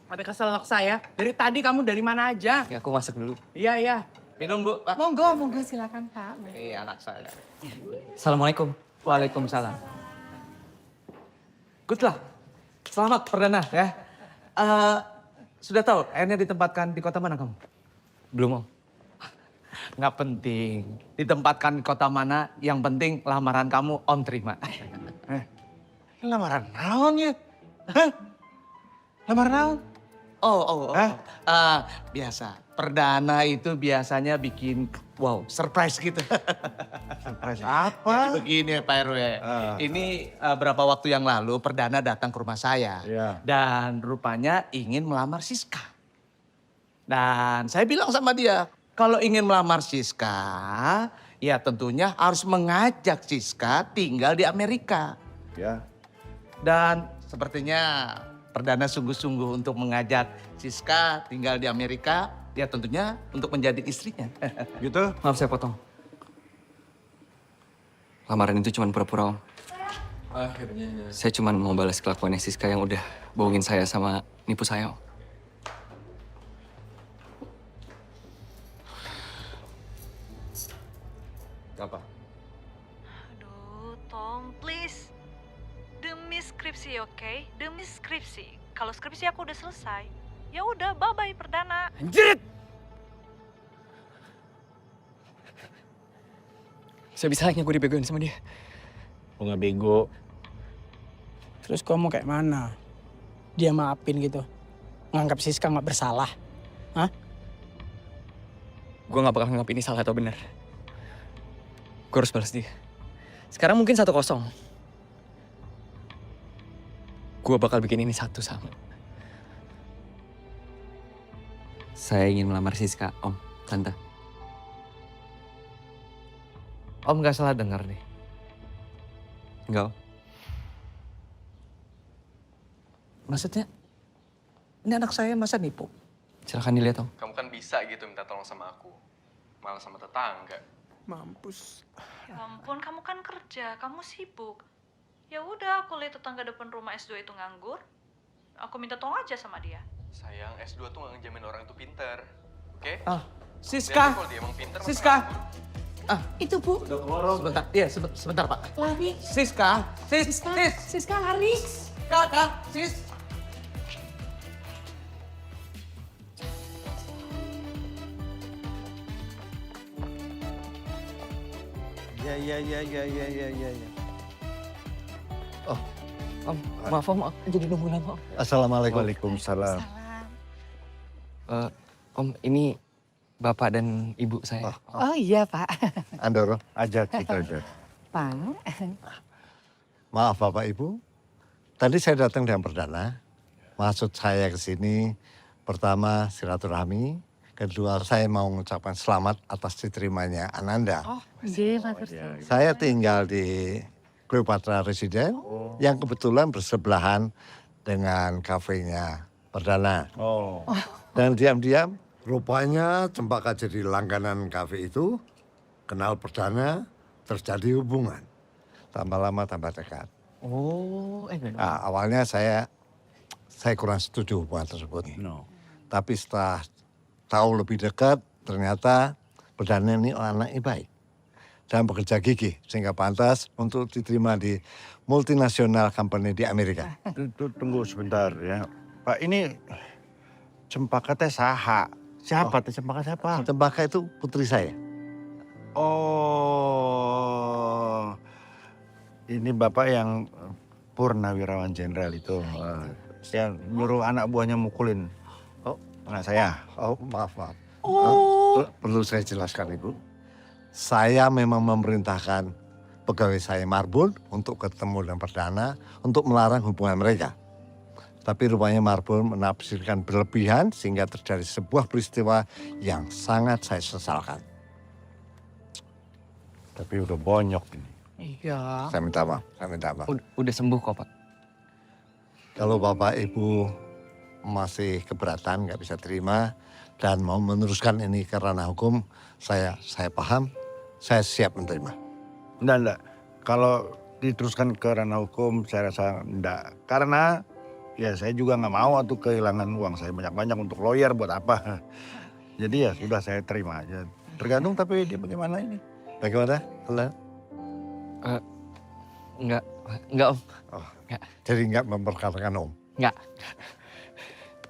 Speaker 13: Ada keselak saya. Dari tadi kamu dari mana aja?
Speaker 2: Ya, aku masuk dulu.
Speaker 13: Iya.
Speaker 5: Minum, Bu. Pak.
Speaker 7: Monggo silakan Pak.
Speaker 5: Iya, anak saya.
Speaker 2: Assalamualaikum.
Speaker 5: Waalaikumsalam. Good luck. Selamat perdana ya. Sudah tahu akhirnya ditempatkan di kota mana kamu?
Speaker 2: Belum, Om.
Speaker 5: Nggak penting. Ditempatkan di kota mana, yang penting lamaran kamu Om terima.
Speaker 4: Lamaran naon ya? Hah? Lamaran naon?
Speaker 5: Oh. Biasa. Perdana itu biasanya bikin wow, surprise gitu.
Speaker 4: Surprise apa?
Speaker 5: Begini Pak RW. Ini berapa waktu yang lalu Perdana datang ke rumah saya.
Speaker 4: Iya.
Speaker 5: Dan rupanya ingin melamar Siska. Dan saya bilang sama dia, kalau ingin melamar Siska, ya tentunya harus mengajak Siska tinggal di Amerika.
Speaker 4: Ya.
Speaker 5: Dan sepertinya Perdana sungguh-sungguh untuk mengajak Siska tinggal di Amerika. Ya tentunya untuk menjadi istrinya.
Speaker 4: Gitu?
Speaker 2: Maaf saya potong. Lamaran itu cuma pura-pura, Om.
Speaker 14: Akhirnya.
Speaker 2: Saya cuma mau balas kelakuannya Siska yang udah bohongin saya sama nipu saya, Om.
Speaker 14: Apa?
Speaker 8: Aduh, Tom, please. Demi skripsi, oke? Demi skripsi. Kalau skripsi aku udah selesai, ya udah, bye-bye Perdana.
Speaker 2: Anjir! Saya bisa gue dibegoin sama dia.
Speaker 10: Lo nggak bego. Terus kamu kayak mana? Dia maafin gitu. Nganggap Siska nggak bersalah. Hah?
Speaker 2: Gue gak bakal nganggap ini salah atau benar. Gue harus balas dia. Sekarang mungkin 1-0. Gue bakal bikin ini 1 sama. Saya ingin melamar Siska, Om, Tante.
Speaker 5: Om gak salah dengar nih.
Speaker 2: Enggak.
Speaker 5: Maksudnya, ini anak saya masa nipu?
Speaker 2: Silahkan dilihat, Om.
Speaker 14: Kamu kan bisa gitu minta tolong sama aku. Malah sama tetangga.
Speaker 5: Mampus.
Speaker 8: Ya ampun, kamu kan kerja, kamu sibuk. Ya udah, aku lihat tetangga depan rumah S2 itu nganggur. Aku minta tolong aja sama dia.
Speaker 14: Sayang, S2 tuh gak ngejamin orang itu pinter. Oke?
Speaker 5: Siska.
Speaker 14: Kalau dia emang pinter,
Speaker 5: Siska.
Speaker 7: Itu Bu.
Speaker 5: Sebentar, iya sebentar Pak.
Speaker 7: Lari.
Speaker 5: Siska.
Speaker 7: Siska lari.
Speaker 5: Kakak, Sis.
Speaker 17: Ya. Oh,
Speaker 2: Om, maaf Om, jadi nunggu lama Om.
Speaker 17: Assalamualaikum.
Speaker 4: Waalaikumsalam.
Speaker 2: Om, ini Bapak dan Ibu saya.
Speaker 7: Oh iya Pak.
Speaker 17: Andoro.
Speaker 4: Ajak kita aja.
Speaker 7: Pak.
Speaker 17: Maaf Bapak Ibu, tadi saya datang dengan perdana. Maksud saya ke sini, pertama silaturahmi, kedua saya mau mengucapkan selamat atas diterimanya Ananda.
Speaker 7: Iya, makasih.
Speaker 17: Saya tinggal di Cleopatra Residen, yang kebetulan bersebelahan dengan kafenya perdana.
Speaker 4: Oh.
Speaker 17: Dan diam-diam, rupanya Cempaka jadi langganan kafe itu, kenal perdana, terjadi hubungan. Tambah lama tambah dekat.
Speaker 5: Oh,
Speaker 17: Nah, awalnya saya kurang setuju hubungan tersebut. Tapi setelah tahu lebih dekat, ternyata perdana ini anaknya baik. Dan bekerja gigih, sehingga pantas untuk diterima di multinasional company di Amerika.
Speaker 4: Tunggu sebentar ya. Pak, ini Cempaka teh saha? Siapa teh Cempaka siapa?
Speaker 17: Cempaka itu putri saya.
Speaker 4: Oh, ini Bapak yang Purnawirawan Jenderal itu. Yang nyuruh anak buahnya mukulin anak saya.
Speaker 17: Oh, maaf. Perlu saya jelaskan, Ibu. Saya memang memerintahkan pegawai saya Marbun untuk ketemu dengan perdana untuk melarang hubungan mereka. Tapi rupanya Marbun menafsirkan berlebihan sehingga terjadi sebuah peristiwa yang sangat saya sesalkan.
Speaker 4: Tapi udah bonyok ini.
Speaker 7: Iya.
Speaker 17: Saya minta maaf.
Speaker 2: Udah sembuh kok, Pak.
Speaker 17: Kalau Bapak Ibu masih keberatan, nggak bisa terima, dan mau meneruskan ini ke ranah hukum, saya paham, saya siap menerima.
Speaker 4: Enggak. Kalau diteruskan ke ranah hukum, saya rasa enggak. Karena ya saya juga nggak mau tuh kehilangan uang saya banyak-banyak untuk lawyer buat apa. Jadi ya sudah saya terima aja. Tergantung tapi dia bagaimana ini.
Speaker 17: Bagaimana?
Speaker 2: Enggak Om.
Speaker 17: Oh, enggak. Jadi enggak memperkarakan Om?
Speaker 2: Enggak.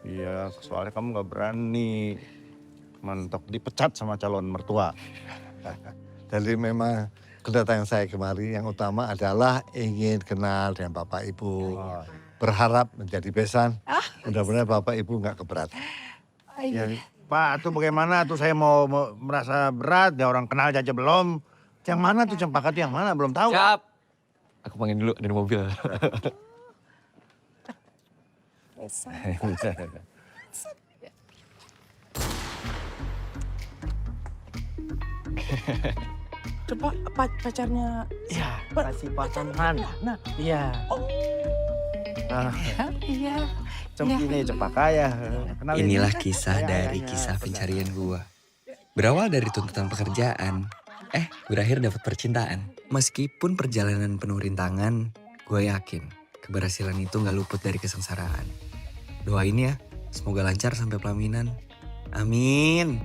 Speaker 4: Iya, soalnya kamu nggak berani mentok dipecat sama calon mertua.
Speaker 17: Jadi memang kedatangan saya kemari yang utama adalah ingin kenal dengan Bapak Ibu. Berharap menjadi besan. Mudah-mudahan Bapak Ibu nggak keberatan.
Speaker 4: Ya, Pak, tuh bagaimana tuh saya mau merasa berat, ya orang kenal aja belum. Yang mana tuh Cempaka tuh yang mana belum tahu.
Speaker 2: Siap. Aku panggil dulu dari mobil.
Speaker 13: Coba pacarnya.
Speaker 5: Iya, masih pacaran.
Speaker 13: Nah,
Speaker 5: iya.
Speaker 7: Iya.
Speaker 4: Ini Cempaka ya. Kenalin.
Speaker 2: Inilah kisah dari kisah pencarian gua. Berawal dari tuntutan pekerjaan, berakhir dapat percintaan. Meskipun perjalanan penuh rintangan, gue yakin keberhasilan itu gak luput dari kesengsaraan. Doain ya, semoga lancar sampai pelaminan. Amin.